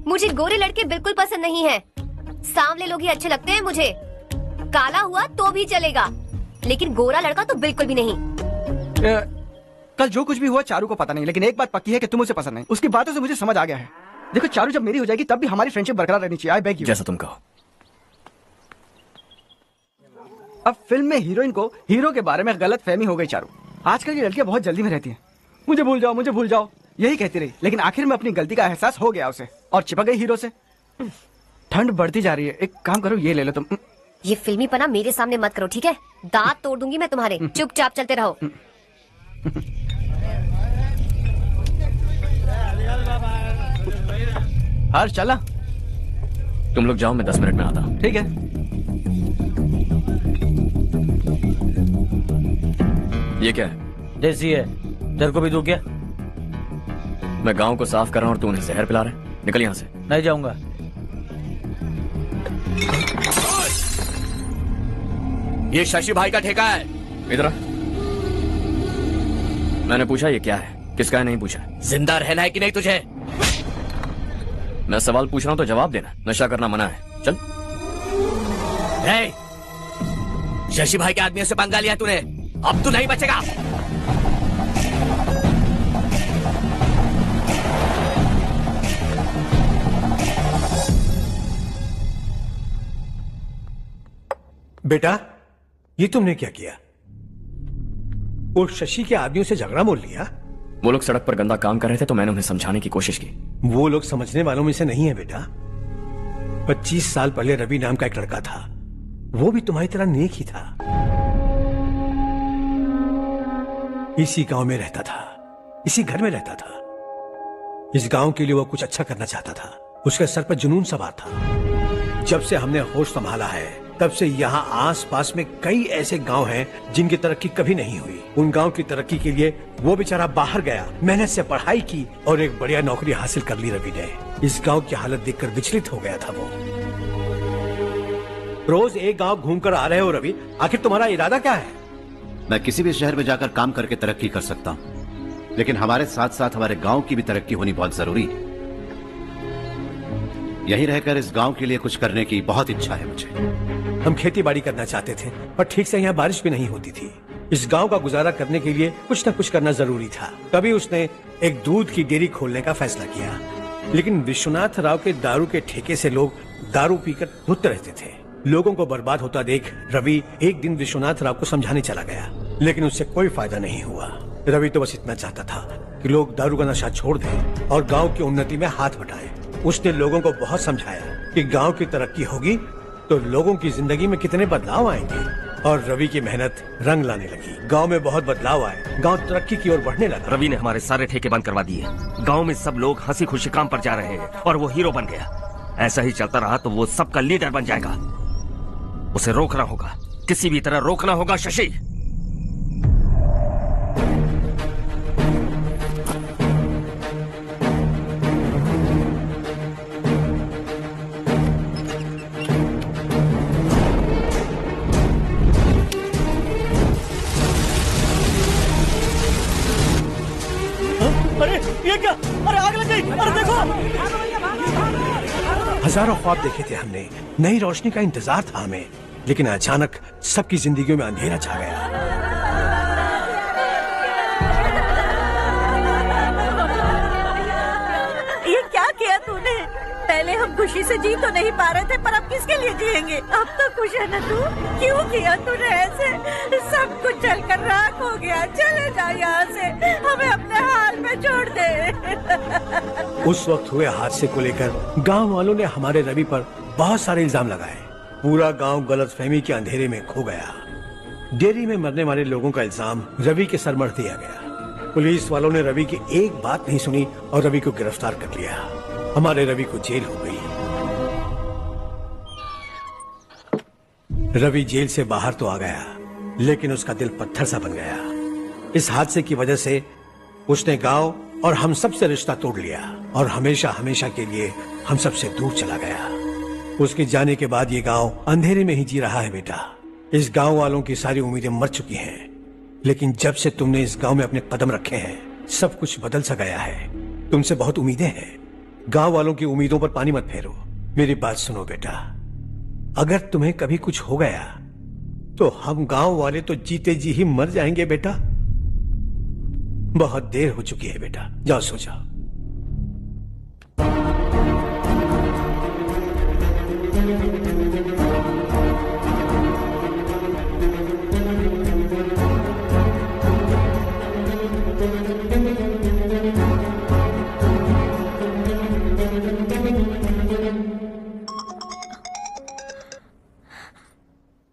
मुझे गोरे लड़के बिल्कुल पसंद नहीं है। सांवले लोग ही अच्छे लगते हैं मुझे। काला हुआ तो भी चलेगा, लेकिन गोरा लड़का तो बिल्कुल भी नहीं। कल जो कुछ भी हुआ चारू को पता नहीं, लेकिन एक बात पक्की है कि तुम उसे पसंद नहीं। उसकी बातों से मुझे समझ आ गया है। देखो चारू जब मेरी हो जाएगी तब भी हमारी फ्रेंडशिप बरकरार रहनी चाहिए। I beg you. जैसा तुम कहो। अब फिल्म में हीरोइन को हीरो के बारे में गलत फहमी हो गई चारू। आजकल की लड़कियां बहुत जल्दी में रहती हैं। मुझे भूल जाओ, मुझे भूल जाओ, यही कहती रही। लेकिन आखिर में अपनी गलती का एहसास हो गया उसे और चिपक गई हीरो से। ठंड बढ़ती जा रही है, एक काम करो, ये ले लो तुम। ये फिल्मी पना मेरे सामने मत करो, ठीक है? दांत तोड़ दूंगी मैं तुम्हारे। चुपचाप चलते रहो। हर चला। तुम लोग जाओ, मैं 10 मिनट में आता हूँ। ठीक है। ये क्या है? देसी है। तेरे को भी दूं क्या? मैं गांव को साफ कर रहा हूँ और तू उन्हें जहर पिला रहा है। निकल यहाँ से। नहीं जाऊंगा। ये शशि भाई का ठेका है। इधर आ। मैंने पूछा ये क्या है, किसका है नहीं पूछा। जिंदा रहना है कि नहीं तुझे? मैं सवाल पूछ रहा हूँ तो जवाब देना। नशा करना मना है। चल। शशि भाई के आदमियों से पंगा लिया तूने, अब तू नहीं बचेगा। बेटा, ये तुमने क्या किया? वो शशि के आदमियों से झगड़ा मोल लिया? वो लोग सड़क पर गंदा काम कर रहे थे तो मैंने उन्हें समझाने की कोशिश की। वो लोग समझने वालों में से नहीं है बेटा। 25 साल पहले रवि नाम का एक लड़का था, वो भी तुम्हारी तरह नेक ही था। इसी गांव में रहता था, इसी घर में रहता था। इस गांव के लिए वो कुछ अच्छा करना चाहता था। उसके सर पर जुनून सवार था। जब से हमने होश संभाला है तब से यहाँ आस पास में कई ऐसे गांव हैं जिनकी तरक्की कभी नहीं हुई। उन गांव की तरक्की के लिए वो बेचारा बाहर गया, मेहनत से पढ़ाई की और एक बढ़िया नौकरी हासिल कर ली रवि ने। इस गांव की हालत देखकर विचलित हो गया था वो। रोज एक गांव घूमकर आ रहे हो रवि, आखिर तुम्हारा इरादा क्या है? मैं किसी भी शहर में जाकर काम करके तरक्की कर सकता हूँ, लेकिन हमारे साथ साथ हमारे गांव की भी तरक्की होनी बहुत जरूरी है। यही रहकर इस गांव के लिए कुछ करने की बहुत इच्छा है मुझे। हम खेती बाड़ी करना चाहते थे, पर ठीक से यहाँ बारिश भी नहीं होती थी। इस गांव का गुजारा करने के लिए कुछ न कुछ करना जरूरी था। तभी उसने एक दूध की डेयरी खोलने का फैसला किया। लेकिन विश्वनाथ राव के दारू के ठेके से लोग दारू पीकर धुत रहते थे। लोगों को बर्बाद होता देख रवि एक दिन विश्वनाथ राव को समझाने चला गया, लेकिन उससे कोई फायदा नहीं हुआ। रवि तो बस इतना चाहता था कि लोग दारू का नशा छोड़ दें और गांव की उन्नति में हाथ बटाएं। उसने लोगों को बहुत समझाया, कि गांव की तरक्की होगी तो लोगों की जिंदगी में कितने बदलाव आएंगे। और रवि की मेहनत रंग लाने लगी, गांव में बहुत बदलाव आए, गांव तरक्की की ओर बढ़ने लगा। रवि ने हमारे सारे ठेके बंद करवा दिए, गांव में सब लोग हंसी खुशी काम पर जा रहे हैं और वो हीरो बन गया। ऐसा ही चलता रहा तो वो सबका लीडर बन जाएगा। उसे रोकना होगा, किसी भी तरह रोकना होगा शशि। अरे ये क्या? अरे आग लग गई! अरे देखो! हजारों ख्वाब देखे थे हमने, नई रोशनी का इंतजार था हमें, लेकिन अचानक सबकी जिंदगियों में अंधेरा छा गया। ये क्या किया तूने? पहले हम खुशी से जी तो नहीं पा रहे थे, पर अब किसके लिए जिएंगे? अब तो खुश है ना तू? क्यों किया तूने ऐसे? सब कुछ जलकर राख हो गया। चले जा यहाँ से, हमें अपने हाल में छोड़ दे। उस वक्त हुए हादसे को लेकर गांव वालों ने हमारे रवि पर बहुत सारे इल्जाम लगाए। पूरा गांव गलतफहमी के अंधेरे में खो गया। डेयरी में मरने वाले लोगों का इल्जाम रवि के सर मढ़ दिया गया। पुलिस वालों ने रवि की एक बात नहीं सुनी और रवि को गिरफ्तार कर लिया। हमारे रवि को जेल हो गई। रवि जेल से बाहर तो आ गया, लेकिन उसका दिल पत्थर सा बन गया। इस हादसे की वजह से उसने गांव और हम सब से रिश्ता तोड़ लिया और हमेशा हमेशा के लिए हम सब से दूर चला गया। उसके जाने के बाद ये गांव अंधेरे में ही जी रहा है बेटा। इस गांव वालों की सारी उम्मीदें मर चुकी हैं, लेकिन जब से तुमने इस गांव में अपने कदम रखे हैं सब कुछ बदल सा गया है। तुमसे बहुत उम्मीदें हैं। गांव वालों की उम्मीदों पर पानी मत फेरो। मेरी बात सुनो बेटा, अगर तुम्हें कभी कुछ हो गया तो हम गांव वाले तो जीते जी ही मर जाएंगे बेटा। बहुत देर हो चुकी है बेटा, जाओ सो जाओ।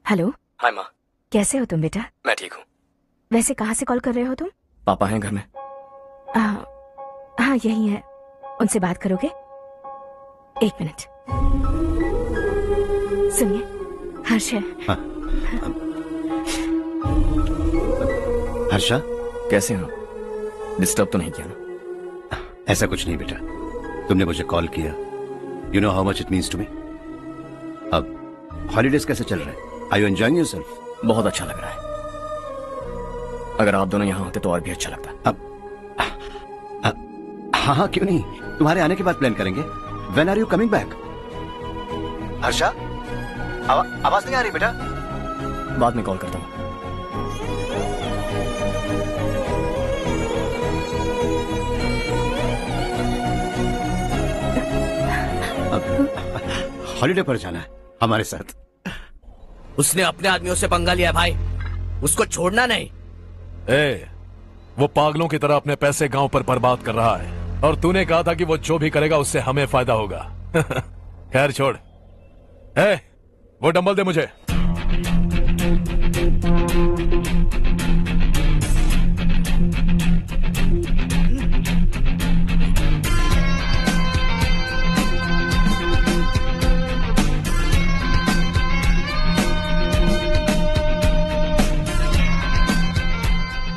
हेलो। हाय माँ। कैसे हो तुम बेटा? मैं ठीक हूँ। वैसे कहाँ से कॉल कर रहे हो तुम? पापा हैं घर में? हाँ यही है। उनसे बात करोगे? एक मिनट। सुनिए, हर्ष है। हर्षा, कैसे हो? डिस्टर्ब तो नहीं किया ना? ऐसा कुछ नहीं बेटा, तुमने मुझे कॉल किया। You know how much it means to me. अब हॉलीडेज कैसे चल रहे हैं? Are you enjoying yourself? बहुत अच्छा लग रहा है। अगर आप दोनों यहाँ होते तो और भी अच्छा लगता। हाँ हाँ क्यों नहीं, तुम्हारे आने के बाद प्लान करेंगे। When are you coming back? Harsha, आवाज नहीं आ रही बेटा। बाद में कॉल करता हूँ। हॉलीडे पर जाना है हमारे साथ। उसने अपने आदमियों से पंगा लिया भाई, उसको छोड़ना नहीं। वो पागलों की तरह अपने पैसे गांव पर बर्बाद कर रहा है और तूने कहा था कि वो जो भी करेगा उससे हमें फायदा होगा। खैर छोड़। वो डंबल दे मुझे।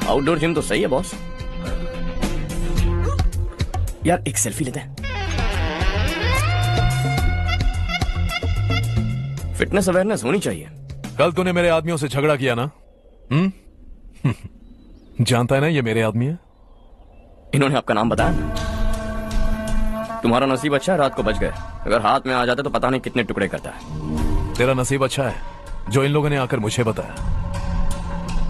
आउटडोर जिम तो सही है बॉस। यार एक सेल्फी लेते हैं। फिटनेस अवेयरनेस होनी चाहिए। कल तूने मेरे आदमियों से झगड़ा किया ना? जानता है ना ये मेरे आदमी है। इन्होंने आपका नाम बताया? तुम्हारा नसीब अच्छा है रात को बच गए, अगर हाथ में आ जाता तो पता नहीं कितने टुकड़े करता है। तेरा नसीब अच्छा है जो इन लोगों ने आकर मुझे बताया।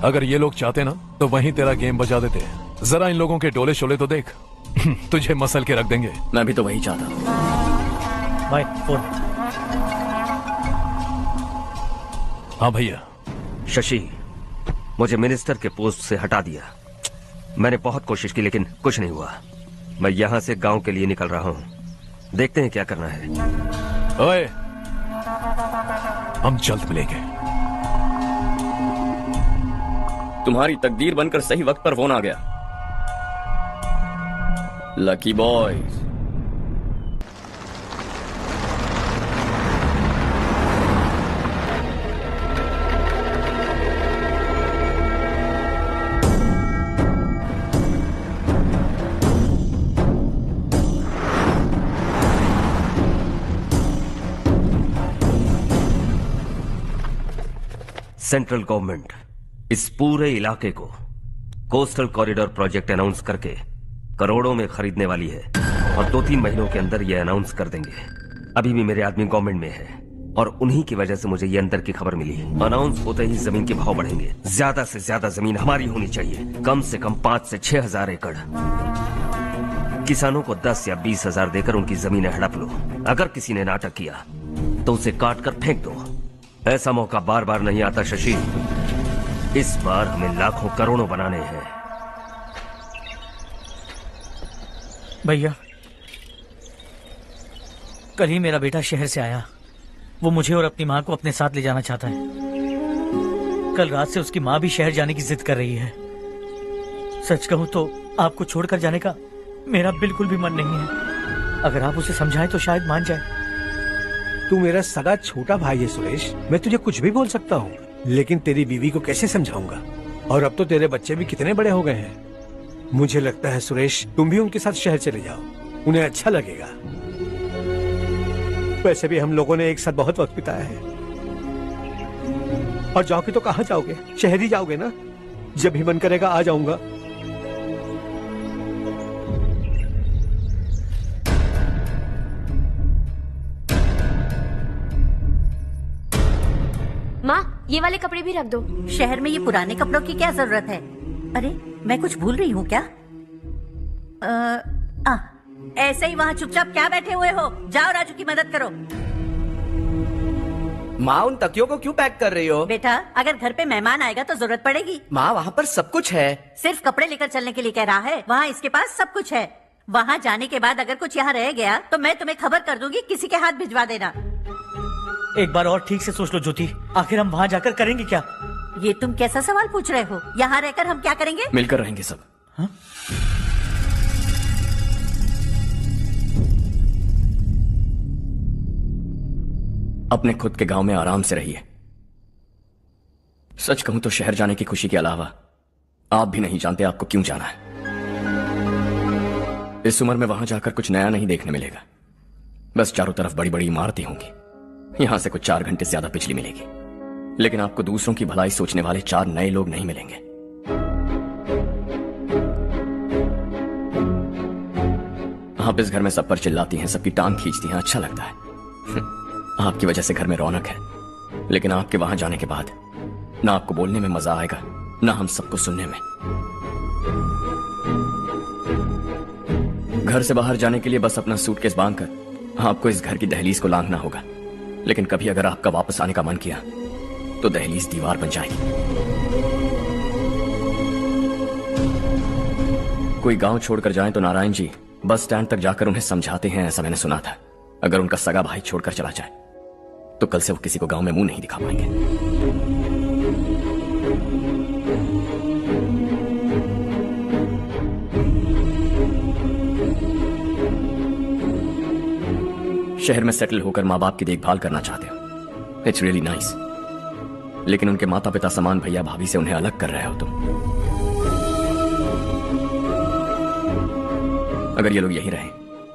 अगर ये लोग चाहते ना तो वहीं तेरा गेम बजा देते। जरा इन लोगों के डोले शोले तो देख। तुझे मसल के रख देंगे। मैं भी तो वही चाहता हूँ। भाई फोन। हाँ भैया। शशि, मुझे मिनिस्टर के पोस्ट से हटा दिया। मैंने बहुत कोशिश की लेकिन कुछ नहीं हुआ। मैं यहाँ से गांव के लिए निकल रहा हूँ। देखते हैं क्या करना है। ओए, हम जल्द मिलेंगे। तुम्हारी तकदीर बनकर सही वक्त पर फोन आ गया। Lucky boys. सेंट्रल गवर्नमेंट इस पूरे इलाके को कोस्टल कॉरिडोर प्रोजेक्ट अनाउंस करके करोड़ों में खरीदने वाली है और 2-3 महीनों के अंदर ये अनाउंस कर देंगे। अभी भी मेरे आदमी गवर्नमेंट में है और उन्हीं की वजह से मुझे ये अंदर की खबर मिली। अनाउंस होते ही जमीन के भाव बढ़ेंगे। ज्यादा से ज्यादा जमीन हमारी होनी चाहिए, कम से कम 5 से 6 हजार एकड़। किसानों को 10 या 20 हजार देकर उनकी जमीनें हड़प लो। अगर किसी ने नाटक किया तो उसे काट कर फेंक दो। ऐसा मौका बार बार नहीं आता शशि। इस बार हमें लाखों करोड़ों बनाने हैं। भैया, कल ही मेरा बेटा शहर से आया। वो मुझे और अपनी माँ को अपने साथ ले जाना चाहता है। कल रात से उसकी माँ भी शहर जाने की जिद कर रही है। सच कहूं तो आपको छोड़कर जाने का मेरा बिल्कुल भी मन नहीं है। अगर आप उसे समझाएं तो शायद मान जाए। तू मेरा सगा छोटा भाई है सुरेश, मैं तुझे कुछ भी बोल सकता हूँ, लेकिन तेरी बीवी को कैसे समझाऊंगा? और अब तो तेरे बच्चे भी कितने बड़े हो गए हैं। मुझे लगता है सुरेश, तुम भी उनके साथ शहर चले जाओ, उन्हें अच्छा लगेगा। वैसे भी हम लोगों ने एक साथ बहुत वक्त बिताया है। और जाओगे तो कहाँ जाओगे? शहर ही जाओगे ना? जब भी मन करेगा आ जाऊंगा। माँ, ये वाले कपड़े भी रख दो। शहर में ये पुराने कपड़ों की क्या जरूरत है? अरे, मैं कुछ भूल रही हूँ क्या? ऐसे ही वहाँ चुपचाप क्या बैठे हुए हो? जाओ राजू की मदद करो। माँ, उन तकियों को क्यों पैक कर रही हो? बेटा, अगर घर पे मेहमान आएगा तो जरूरत पड़ेगी। माँ, वहाँ पर सब कुछ है। सिर्फ कपड़े लेकर चलने के लिए कह रहा है? वहाँ इसके पास सब कुछ है। वहाँ जाने के बाद अगर कुछ यहाँ रह गया तो मैं तुम्हें खबर कर दूंगी, किसी के हाथ भिजवा देना। एक बार और ठीक से सोच लो ज्योति, आखिर हम वहाँ जाकर करेंगे क्या? ये तुम कैसा सवाल पूछ रहे हो? यहाँ रहकर हम क्या करेंगे? मिलकर रहेंगे सब। हा? अपने खुद के गांव में आराम से रहिए। सच कहूं तो शहर जाने की खुशी के अलावा आप भी नहीं जानते आपको क्यों जाना है। इस उम्र में वहां जाकर कुछ नया नहीं देखने मिलेगा। बस चारों तरफ बड़ी बड़ी इमारतें होंगी। यहां से कुछ 4 घंटे ज्यादा बिजली मिलेगी, लेकिन आपको दूसरों की भलाई सोचने वाले 4 नए लोग नहीं मिलेंगे। आप इस घर में सब पर चिल्लाती हैं, सबकी टांग खींचती हैं, अच्छा लगता है। आपकी वजह से घर में रौनक है, लेकिन आपके वहां जाने के बाद ना आपको बोलने में मजा आएगा, ना हम सबको सुनने में। घर से बाहर जाने के लिए बस अपना सूटकेस बांधकर आपको इस घर की दहलीज को लांघना होगा, लेकिन कभी अगर आपका वापस आने का मन किया तो दहलीज दीवार बन जाएगी। कोई गांव छोड़कर जाए तो नारायण जी बस स्टैंड तक जाकर उन्हें समझाते हैं, ऐसा मैंने सुना था। अगर उनका सगा भाई छोड़कर चला जाए तो कल से वो किसी को गांव में मुंह नहीं दिखा पाएंगे। शहर में सेटल होकर माँ बाप की देखभाल करना चाहते हो, इट्स रियली नाइस, लेकिन उनके माता पिता समान भैया भाभी से उन्हें अलग कर रहे हो तुम। अगर ये लोग यहीं रहे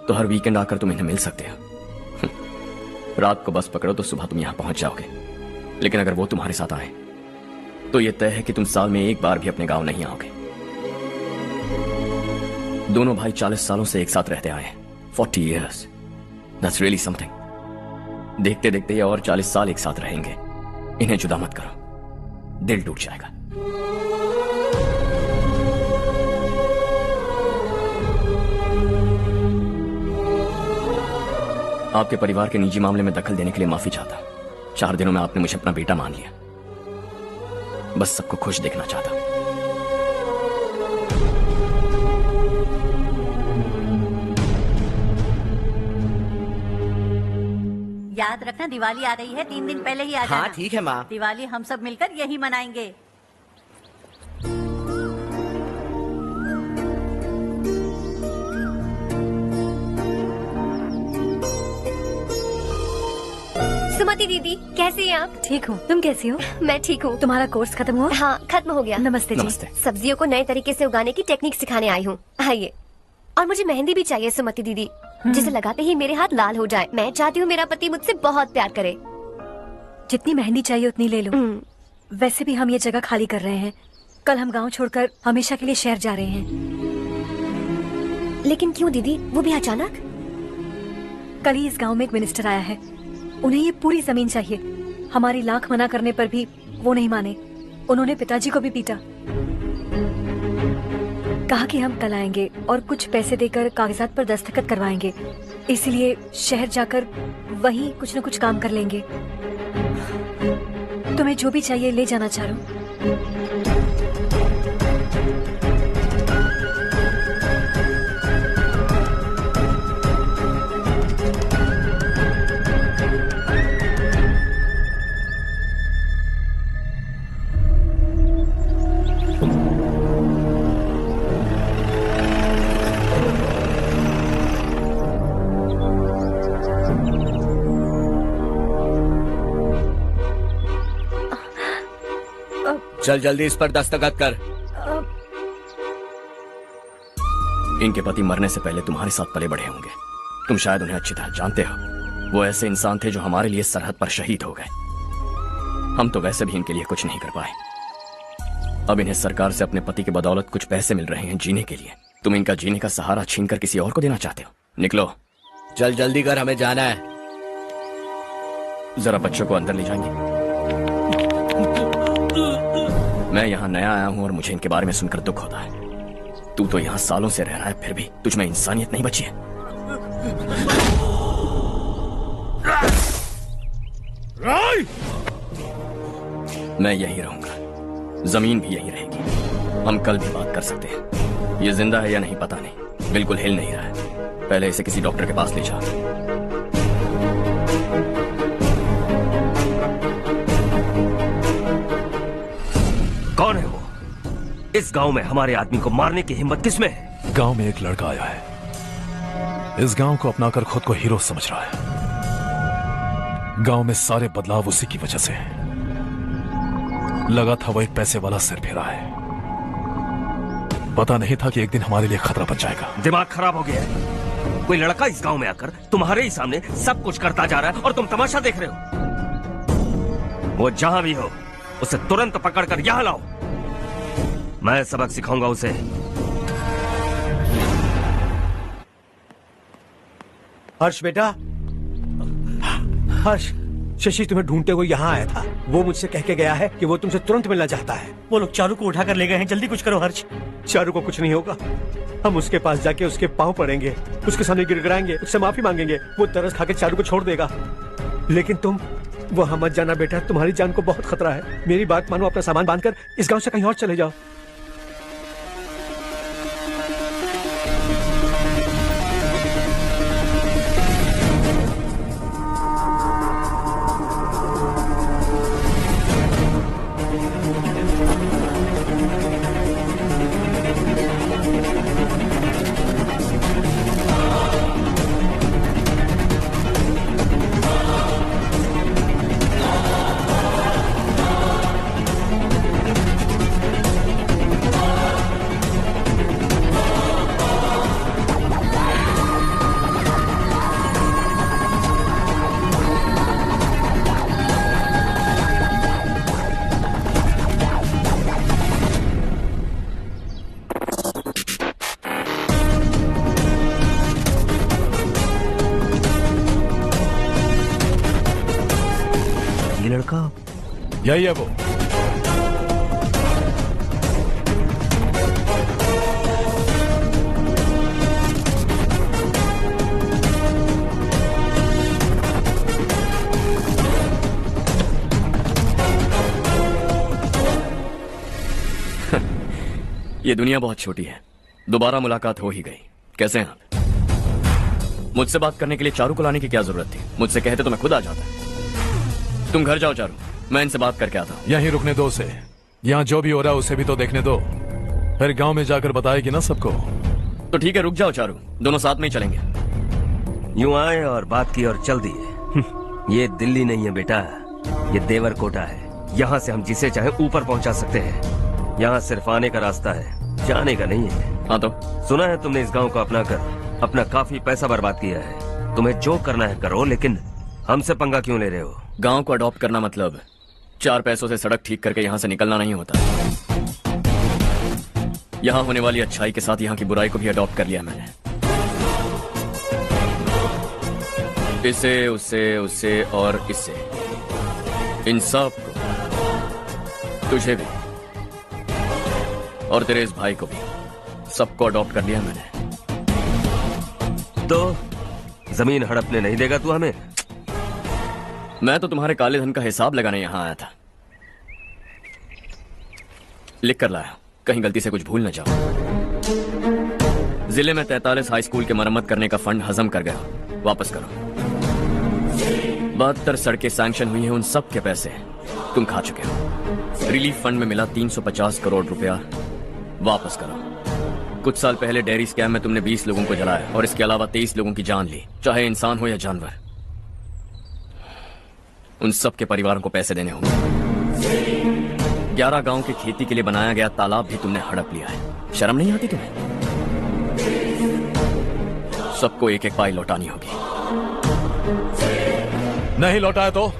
तो हर वीकेंड आकर तुम इन्हें मिल सकते हो। रात को बस पकड़ो तो सुबह तुम यहां पहुंच जाओगे, लेकिन अगर वो तुम्हारे साथ आए तो यह तय है कि तुम साल में एक बार भी अपने गांव नहीं आओगे। दोनों भाई 40 सालों से एक साथ रहते आए हैं, 40 years, that's really something। देखते देखते ये और 40 साल एक साथ रहेंगे। इन्हें जुदा मत करो, दिल टूट जाएगा। आपके परिवार के निजी मामले में दखल देने के लिए माफी चाहता। 4 दिनों में आपने मुझे अपना बेटा मान लिया। बस सबको खुश देखना चाहता। याद रखना दिवाली आ रही है, 3 दिन पहले ही आ जाना। हाँ ठीक है माँ। दिवाली हम सब मिलकर यही मनाएंगे। सुमति दीदी, कैसे हैं आप? ठीक हूँ, तुम कैसी हो? मैं ठीक हूँ। तुम्हारा कोर्स खत्म हुआ? हाँ, खत्म हो गया। नमस्ते जी। नमस्ते। सब्जियों को नए तरीके से उगाने की टेक्निक सिखाने आई हूँ। आइए। और मुझे मेहंदी भी चाहिए सुमति दीदी, जिसे लगाते ही मेरे हाथ लाल हो जाए। मैं चाहती हूँ मेरा पति मुझसे बहुत प्यार करे। जितनी मेहंदी चाहिए उतनी ले लो। वैसे भी हम ये जगह खाली कर रहे हैं। कल हम गांव छोड़कर हमेशा के लिए शहर जा रहे हैं। लेकिन क्यों दीदी, वो भी अचानक? कल ही इस गांव में एक मिनिस्टर आया है, उन्हें ये पूरी जमीन चाहिए। हमारी लाख मना करने पर भी वो नहीं माने। उन्होंने पिताजी को भी पीटा। कहा कि हम कल आएंगे और कुछ पैसे देकर कागजात पर दस्तखत करवाएंगे। इसलिए शहर जाकर वहीं कुछ न कुछ काम कर लेंगे। तुम्हें जो भी चाहिए ले जाना चारो। चल जल्दी इस पर दस्तखत कर। इनके पति मरने से पहले तुम्हारे साथ पले बढ़े होंगे। तुम शायद उन्हें अच्छी तरह जानते हो। वो ऐसे इंसान थे जो हमारे लिए सरहद पर शहीद हो गए। हम तो वैसे भी इनके लिए कुछ नहीं कर पाए। अब इन्हें सरकार से अपने पति की बदौलत कुछ पैसे मिल रहे हैं जीने के लिए। तुम इनका जीने का सहारा छीनकर किसी और को देना चाहते हो? निकलो। चल जल्दी कर, हमें जाना है। जरा बच्चों को अंदर ले जाएंगे? मैं यहाँ नया आया हूँ और मुझे इनके बारे में सुनकर दुख होता है। तू तो यहाँ सालों से रह रहा है, फिर भी तुझ में इंसानियत नहीं बची है। मैं यही रहूंगा, जमीन भी यही रहेगी। हम कल भी बात कर सकते हैं। ये जिंदा है या नहीं पता नहीं, बिल्कुल हिल नहीं रहा है। पहले इसे किसी डॉक्टर के पास ले जा। कौन है वो? इस गांव में हमारे आदमी को मारने की हिम्मत किसमें है? गांव में एक लड़का आया है, इस गांव को अपनाकर खुद को हीरो समझ रहा है। गांव में सारे बदलाव उसी की वजह से हैं। लगा था वो एक पैसे वाला सिर फेरा है। पता नहीं था कि एक दिन हमारे लिए खतरा बन जाएगा। दिमाग खराब हो गया है। कोई लड़का इस गांव में आकर तुम्हारे ही सामने सब कुछ करता जा रहा है और तुम तमाशा देख रहे हो। वो जहां भी हो उसे तुरंत पकड़कर यहां लाओ। मैं सबक सिखाऊंगा उसे। हर्ष बेटा, हर्ष, शशि तुम्हें ढूंढते हुए यहाँ आया था। वो मुझसे कह के गया है कि वो तुमसे तुरंत मिलना चाहता है। वो लोग चारू को उठाकर ले गए हैं, जल्दी कुछ करो हर्ष। चारू को कुछ नहीं होगा। हम उसके पास जाके उसके पांव पड़ेंगे, उसके सामने गिड़गिड़ाएंगे, उससे माफी मांगेंगे। वो तरस खाके चारू को छोड़ देगा। लेकिन तुम वहां मत जाना बेटा, तुम्हारी जान को बहुत खतरा है। मेरी बात मानो, अपना सामान बांधकर इस गांव से कहीं और चले जाओ। यही है वो। ये दुनिया बहुत छोटी है। दोबारा मुलाकात हो ही गई। कैसे हैं आप? मुझसे बात करने के लिए चारू को लाने की क्या जरूरत थी? मुझसे कहते तो मैं खुद आ जाता। तुम घर जाओ चारू, मैं इनसे बात करके आता हूँ। यहीं रुकने दो उसे। यहाँ जो भी हो रहा है उसे भी तो देखने दो, फिर गांव में जाकर बताएगी ना सबको। तो ठीक है, रुक जाओ चारू, दोनों साथ में ही चलेंगे। यूं आए और बात की और चल दिए। ये दिल्ली नहीं है बेटा, ये देवरकोटा है। यहाँ से हम जिसे चाहे ऊपर पहुँचा सकते हैं। यहाँ सिर्फ आने का रास्ता है, जाने का नहीं है। हाँ तो सुना है तुमने इस गांव को अपना कर अपना काफी पैसा बर्बाद किया है। तुम्हें जो करना है करो, लेकिन हमसे पंगा क्यों ले रहे हो? गांव को अडॉप्ट करना मतलब 4 पैसों से सड़क ठीक करके यहाँ से निकलना नहीं होता। यहाँ होने वाली अच्छाई के साथ यहाँ की बुराई को भी अडॉप्ट कर लिया मैंने। इसे, उससे और इससे, इन सब को, तुझे भी और तेरे इस भाई को भी, सबको अडॉप्ट कर लिया मैंने। तो जमीन हड़पने नहीं देगा तू हमें? मैं तो तुम्हारे काले धन का हिसाब लगाने यहां आया था। लिख कर लाया, कहीं गलती से कुछ भूल न जाओ। जिले में 43 हाई स्कूल के मरम्मत करने का फंड हजम कर गया, वापस करो। 72 सड़कें सैंक्शन हुई हैं, उन सब के पैसे तुम खा चुके हो। रिलीफ फंड में मिला 350 करोड़ रुपया, वापस करो। कुछ साल पहले डेयरी स्कैम में तुमने 20 लोगों को जलाया और इसके अलावा 23 लोगों की जान ली, चाहे इंसान हो या जानवर। उन सब के परिवारों को पैसे देने होंगे। 11 गांव की खेती के लिए बनाया गया तालाब भी तुमने हड़प लिया है। शर्म नहीं आती तुम्हें? सबको एक एक पाई लौटानी होगी। नहीं लौटाए तो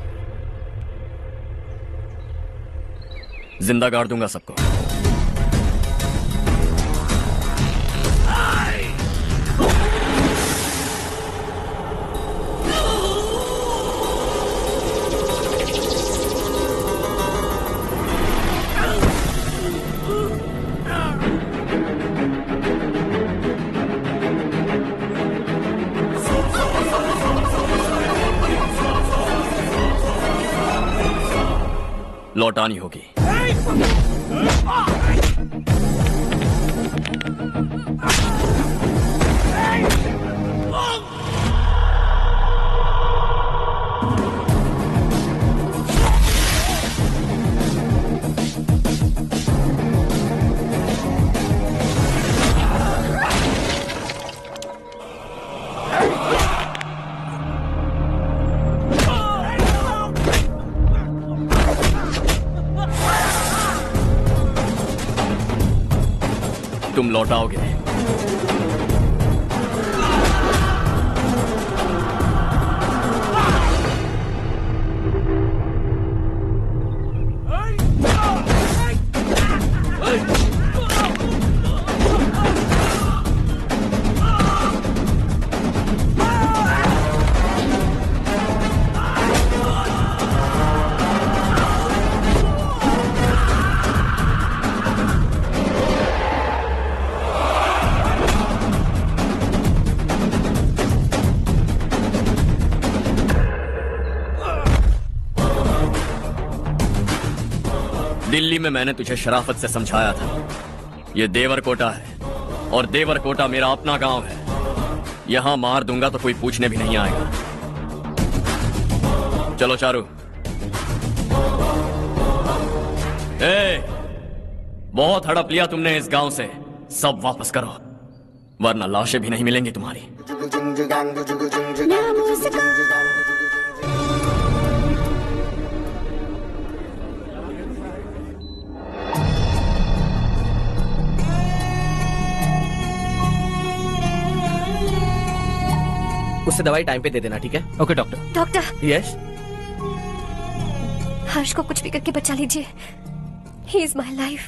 जिंदा गाड़ दूंगा सबको। लौटानी होगी। तुम लौटाओगे। दिल्ली में मैंने तुझे शराफत से समझाया था, ये देवरकोटा है और देवरकोटा मेरा अपना गांव है। यहां मार दूंगा तो कोई पूछने भी नहीं आएगा। चलो चारू। बहुत हड़प लिया तुमने इस गांव से, सब वापस करो वरना लाशें भी नहीं मिलेंगी तुम्हारी। उससे दवाई टाइम पे दे देना, ठीक है? Okay doctor. Doctor. Yes. Harsh को कुछ भी करके बचा लीजिए। He is my life,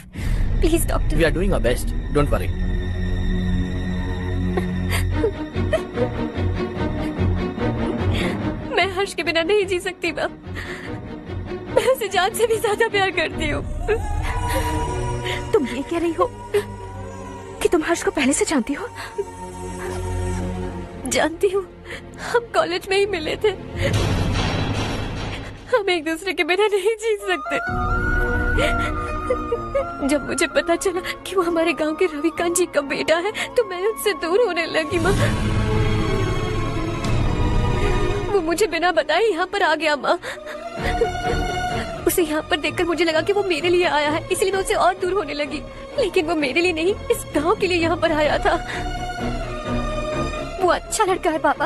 please doctor. We are doing our best, don't worry. मैं हर्ष के बिना नहीं जी सकती मैम। मैं उसे जान से भी ज्यादा प्यार करती हूँ। तुम ये कह रही हो कि तुम हर्ष को पहले से जानती हो? जानती हूँ, हम कॉलेज में ही मिले थे। हम एक दूसरे के बिना नहीं जी सकते। जब मुझे पता चला कि वो हमारे गांव के रविकांत जी का बेटा है तो मैं उससे दूर होने लगी माँ। मुझे बिना बताए यहाँ पर आ गया माँ। उसे यहाँ पर देखकर मुझे लगा कि वो मेरे लिए आया है, इसलिए मैं उससे और दूर होने लगी। लेकिन वो मेरे लिए नहीं, इस गांव के लिए यहाँ पर आया था। वो अच्छा लड़का है पापा,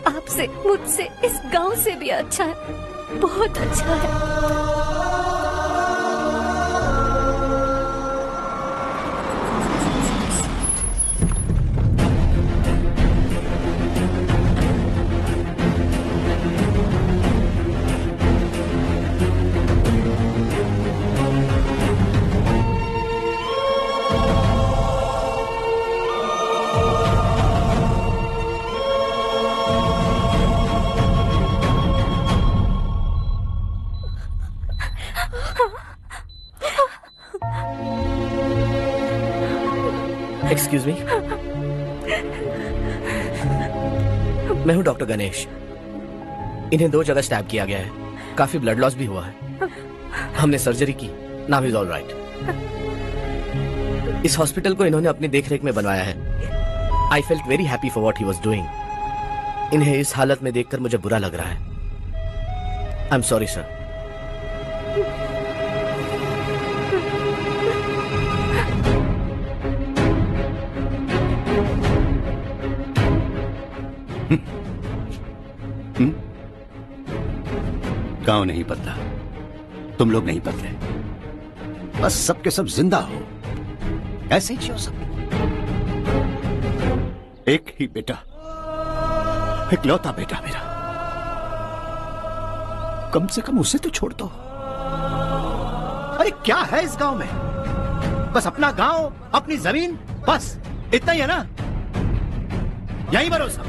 आपसे, मुझसे, इस गांव से भी अच्छा है, बहुत अच्छा है। एक्सक्यूज मी, मैं हूँ डॉक्टर गणेश। इन्हें 2 जगह स्टैब किया गया है, काफी ब्लड लॉस भी हुआ है। हमने सर्जरी की, नाउ इज ऑल राइट। इस हॉस्पिटल को इन्होंने अपनी देखरेख में बनवाया है। I felt very happy for what he was doing. इन्हें इस हालत में देखकर मुझे बुरा लग रहा है। I am sorry sir. गांव नहीं बदला, तुम लोग नहीं बदले, बस सबके सब जिंदा हो, ऐसे ही जियो सब। एक ही बेटा, इकलौता बेटा मेरा, कम से कम उसे तो छोड़ दो। अरे क्या है इस गांव में? बस अपना गांव, अपनी जमीन, बस इतना ही है ना? यही भरोसा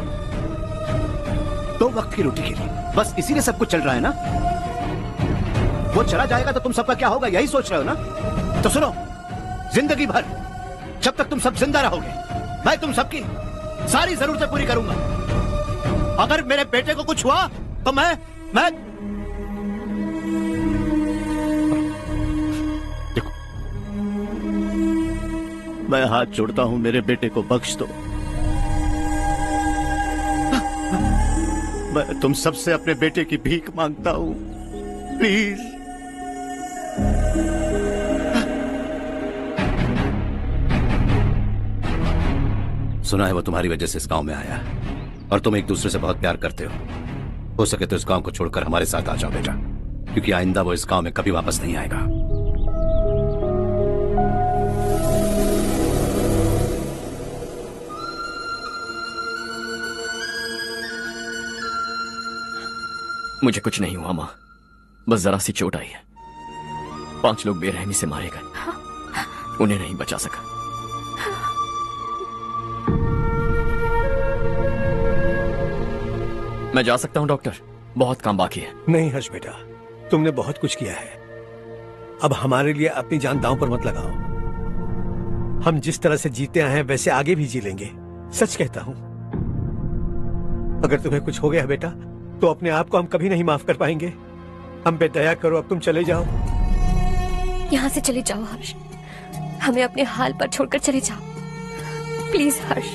2 वक्त की रोटी के लिए, बस इसीलिए सब कुछ चल रहा है ना? वो चला जाएगा तो तुम सबका क्या होगा, यही सोच रहे हो ना? तो सुनो, जिंदगी भर जब तक तुम सब जिंदा रहोगे, मैं तुम सबकी सारी जरूरतें पूरी करूंगा। अगर मेरे बेटे को कुछ हुआ तो मैं देखो, मैं हाथ जोड़ता हूं, मेरे बेटे को बख्श दो। मैं तुम सबसे अपने बेटे की भीख मांगता हूं, प्लीज। सुना है वो तुम्हारी वजह से इस गांव में आया, और तुम एक दूसरे से बहुत प्यार करते हो सके तो इस गांव को छोड़कर हमारे साथ आ जाओ बेटा, क्योंकि आइंदा वो इस गांव में कभी वापस नहीं आएगा। मुझे कुछ नहीं हुआ माँ, बस जरा सी चोट आई है। 5 लोग बेरहमी से मारे गए, उन्हें नहीं बचा सका। मैं जा सकता हूं डॉक्टर, बहुत काम बाकी है। नहीं हर्ष बेटा, तुमने बहुत कुछ किया है, अब हमारे लिए अपनी जान दांव पर मत लगाओ। हम जिस तरह से जीते आए हैं वैसे आगे भी जी लेंगे, सच कहता हूं। अगर तुम्हें कुछ हो गया बेटा तो अपने आप को हम कभी नहीं माफ कर पाएंगे। हम पे दया करो, अब तुम चले जाओ। यहाँ से चले जाओ हर्ष, हमें अपने हाल पर छोड़कर चले जाओ, प्लीज हर्ष।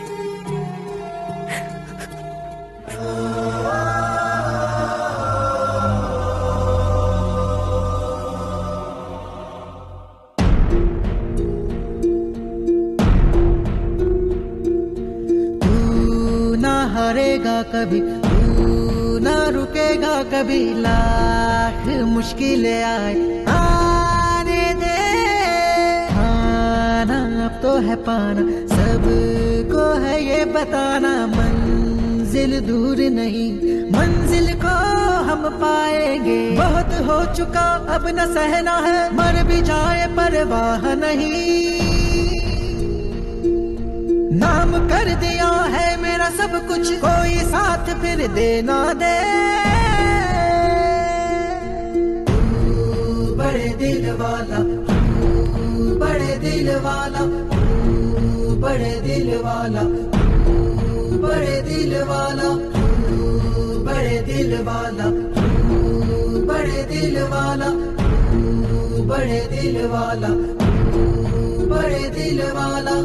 तू ना हारेगा कभी, तू ना रुकेगा कभी, लाख मुश्किलें आए आने दे। आना अब तो है पाना, सबको है ये बताना, मंजिल दूर नहीं, मंजिल को हम पाएंगे। बहुत हो चुका अब न सहना है, मर भी जाए परवाह नहीं। नाम कर दिया है मेरा सब कुछ, कोई साथ फिर देना दे। तू बड़े दिल वाला, तू बड़े दिल वाला, तू बड़े दिल वाला, तू बड़े दिल वाला, तू बड़े दिल वाला, तू बड़े दिल वाला, तू बड़े दिल वाला, तू बड़े दिल वाला।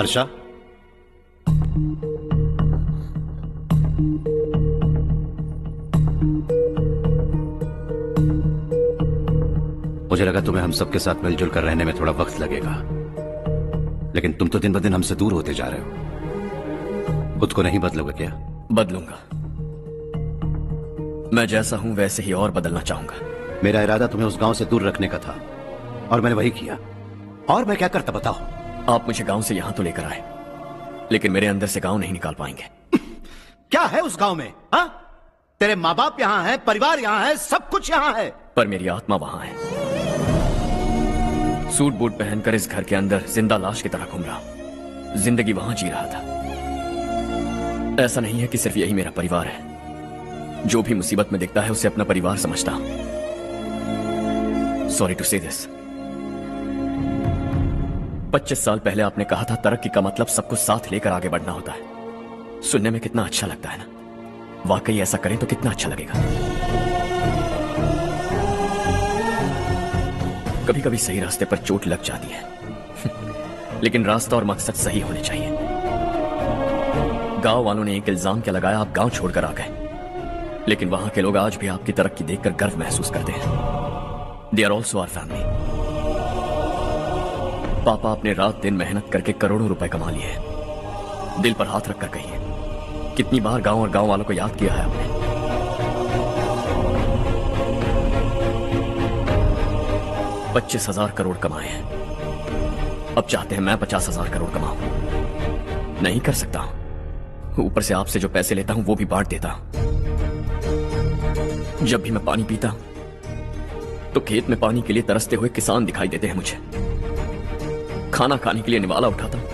हर्षा, मुझे लगा तुम्हें हम सबके साथ मिलजुल कर रहने में थोड़ा वक्त लगेगा, लेकिन तुम तो दिन ब दिन हमसे दूर होते जा रहे हो। खुद को नहीं बदलोगे क्या? बदलूंगा। मैं जैसा हूं वैसे ही और बदलना चाहूंगा। मेरा इरादा तुम्हें उस गांव से दूर रखने का था और मैंने वही किया। और मैं क्या करता बताओ? आप मुझे गांव से यहां तो लेकर आए, लेकिन मेरे अंदर से गांव नहीं निकाल पाएंगे। क्या है उस गांव में? हाँ, तेरे माँ बाप यहाँ है, परिवार यहाँ है, सब कुछ यहाँ है, पर मेरी आत्मा वहां है। सूट बूट पहनकर इस घर के अंदर जिंदा लाश की तरह घूम रहा हूं। जिंदगी वहां जी रहा था। ऐसा नहीं है कि सिर्फ यही मेरा परिवार है। जो भी मुसीबत में दिखता है उसे अपना परिवार समझता हूं। सॉरी टू से दिस। 25 साल पहले आपने कहा था तरक्की का मतलब सबको साथ लेकर आगे बढ़ना होता है। सुनने में कितना अच्छा लगता है ना? वाकई ऐसा करें तो कितना अच्छा लगेगा। कभी कभी सही रास्ते पर चोट लग जाती है लेकिन रास्ता और मकसद सही होने चाहिए। गांव वालों ने एक इल्जाम क्या लगाया, आप गांव छोड़कर आ गए, लेकिन वहां के लोग आज भी आपकी तरक्की देखकर गर्व महसूस करते हैं। They are also our family. पापा आपने रात दिन मेहनत करके करोड़ों रुपए कमा लिए हैं। दिल पर हाथ रखकर कहिए, कितनी बार गांव और गांव वालों को याद किया है आपने? 25,000 करोड़ कमाए हैं। अब चाहते हैं मैं 50,000 करोड़ कमाऊं। नहीं कर सकता हूं। ऊपर से आपसे जो पैसे लेता हूं वो भी बांट देता हूं। जब भी मैं पानी पीता हूं तो खेत में पानी के लिए तरसते हुए किसान दिखाई देते हैं मुझे। खाना खाने के लिए निवाला उठाता हूं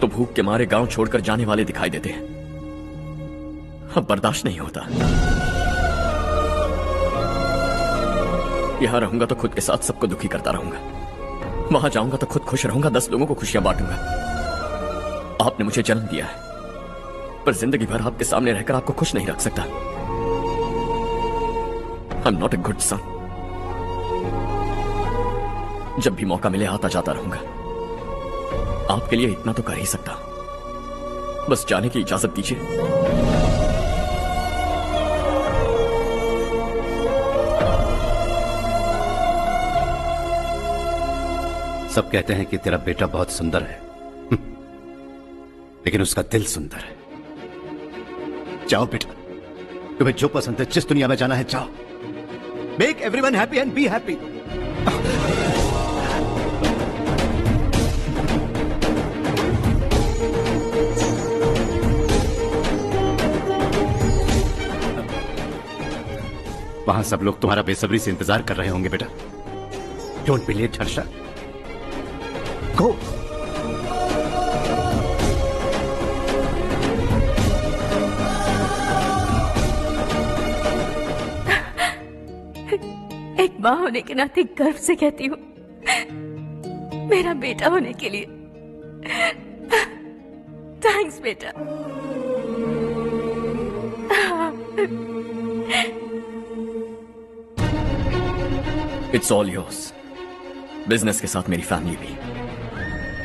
तो भूख के मारे गांव छोड़कर जाने वाले दिखाई देते हैं। अब बर्दाश्त नहीं होता। यहां रहूंगा तो खुद के साथ सबको दुखी करता रहूंगा। वहां जाऊंगा तो खुद खुश रहूंगा, 10 लोगों को खुशियां बांटूंगा। आपने मुझे जन्म दिया है, पर जिंदगी भर आपके सामने रहकर आपको खुश नहीं रख सकता। I am not a good son. जब भी मौका मिले आता जाता रहूंगा। आपके लिए इतना तो कर ही सकता हूं। बस जाने की इजाजत दीजिए। सब कहते हैं कि तेरा बेटा बहुत सुंदर है, लेकिन उसका दिल सुंदर है। जाओ बेटा, तुम्हें जो पसंद है, जिस दुनिया में जाना है जाओ। Make everyone happy and be happy. वहां सब लोग तुम्हारा बेसब्री से इंतजार कर रहे होंगे बेटा। Don't be late Harsha. Go. एक माँ होने के नाते गर्व से कहती हूँ, मेरा बेटा होने के लिए थैंक्स बेटा। It's all yours. बिजनेस के साथ मेरी फैमिली भी।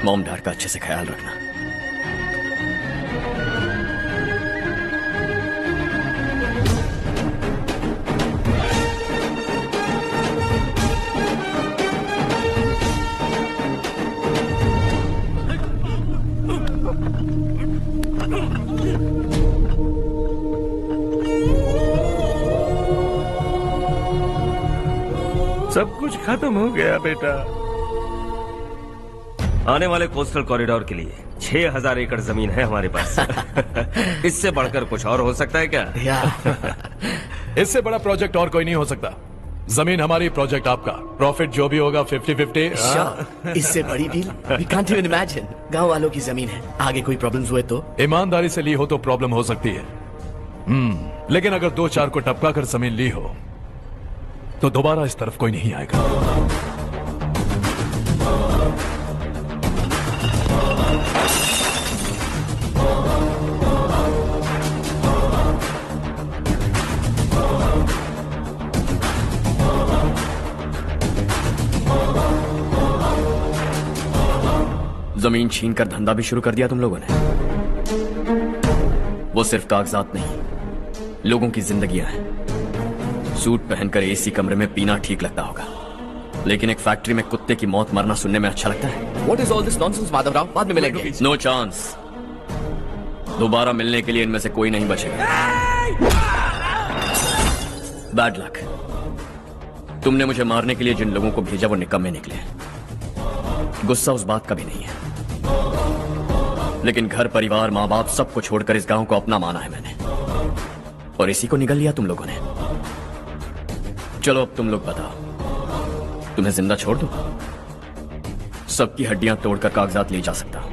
मॉम डैड का अच्छे से ख्याल रखना। सब कुछ खत्म हो गया बेटा। आने वाले कोस्टल कॉरिडोर के लिए 6,000 एकड़ जमीन है हमारे पास। इससे बढ़कर कुछ और हो सकता है क्या? इससे बड़ा प्रोजेक्ट और कोई नहीं हो सकता। जमीन हमारी, प्रोजेक्ट आपका। प्रॉफिट जो भी होगा 50-50। इससे बड़ी deal we can't even imagine. गांव वालों की जमीन है, आगे कोई प्रॉब्लम्स हुए तो? ईमानदारी से ली हो तो प्रॉब्लम हो सकती है, लेकिन अगर 2-4 को टपका कर जमीन ली हो तो दोबारा इस तरफ कोई नहीं आएगा। जमीन छीन कर धंधा भी शुरू कर दिया तुम लोगों ने। वो सिर्फ कागजात नहीं, लोगों की जिंदगियां हैं। सूट पहनकर एसी कमरे में पीना ठीक लगता होगा, लेकिन एक फैक्ट्री में कुत्ते की मौत मरना सुनने में अच्छा लगता है। What is all this nonsense, Madhavrao? बाद में मिलेंगे। No chance. दोबारा मिलने के लिए इनमें से कोई नहीं बचेगा। Bad luck. तुमने मुझे मारने के लिए जिन लोगों को भेजा वो निकम्मे निकले। गुस्सा उस बात का भी नहीं है, लेकिन घर परिवार माँ बाप सबको छोड़कर इस गांव को अपना माना है मैंने, और इसी को निगल लिया तुम लोगों ने। चलो अब तुम लोग बताओ, तुम्हें जिंदा छोड़ दूं? सबकी हड्डियां तोड़कर कागजात ले जा सकता हूं,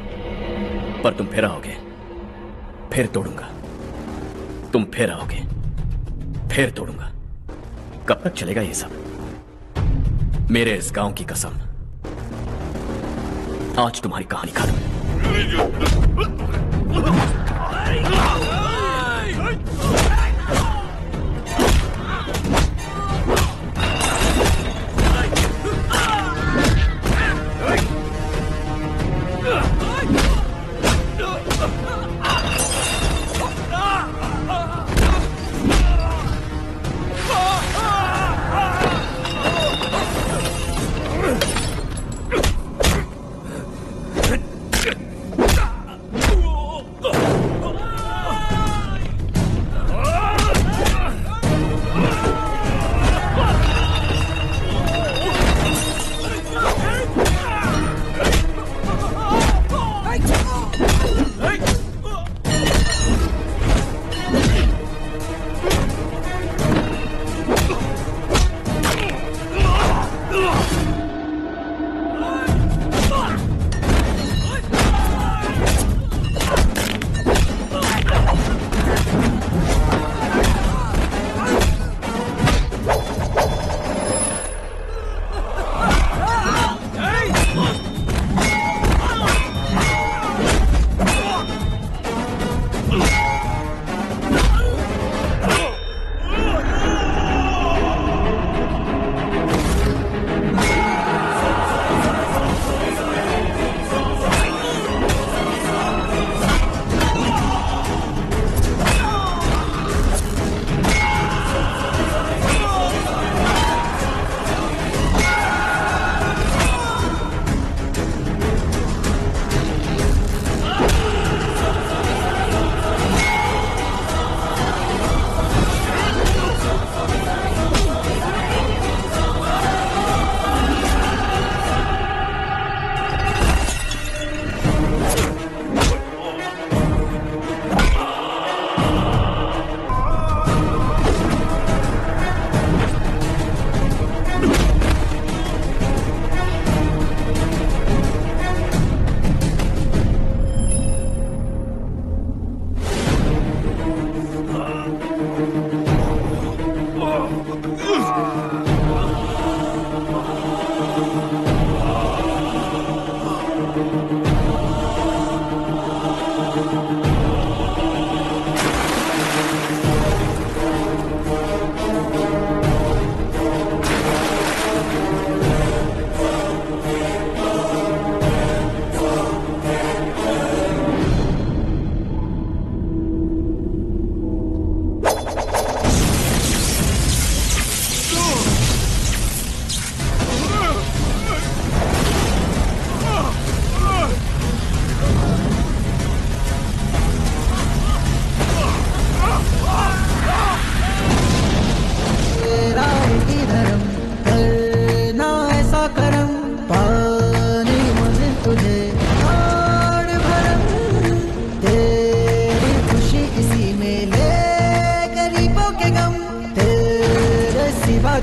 पर तुम फिर आओगे, फिर तोड़ूंगा। तुम फिर आओगे, फिर तोड़ूंगा। कब तक चलेगा ये सब? मेरे इस गांव की कसम, आज तुम्हारी कहानी खत्म।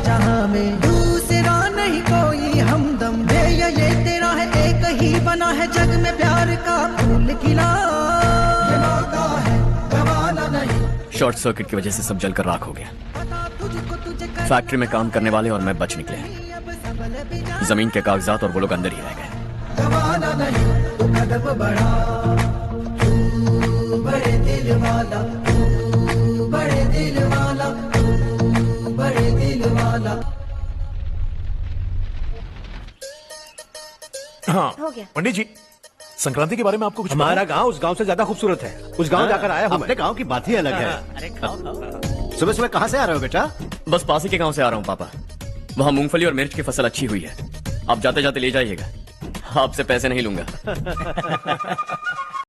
जहां में दूसरा नहीं कोई हमदम दे ये तेरा है एक ही बना है जग में प्यार का फूल खिला ये मौका है गवाना नहीं। शॉर्ट सर्किट की वजह से सब जलकर राख हो गया। फैक्ट्री में काम करने वाले और मैं बच निकले। जमीन के कागजात और वो लोग अंदर ही रह गए। गवाना नहीं तू कदम बढ़ा, तू बड़े दिल वाला, तू बड़े दिल वाला, तू बड़े दिल वाला। हाँ हो गया। पंडित जी, संक्रांति के बारे में आपको कुछ हमारा गांव उस गांव से ज्यादा खूबसूरत है। उस गांव जाकर आया हूँ। अपने गांव की बात ही अलग है। सुबह सुबह कहाँ से आ रहे हो बेटा? बस पास ही के गांव से आ रहा हूँ पापा। वहाँ मूंगफली और मिर्च की फसल अच्छी हुई है। आप जाते जाते ले जाइएगा, आपसे पैसे नहीं लूंगा।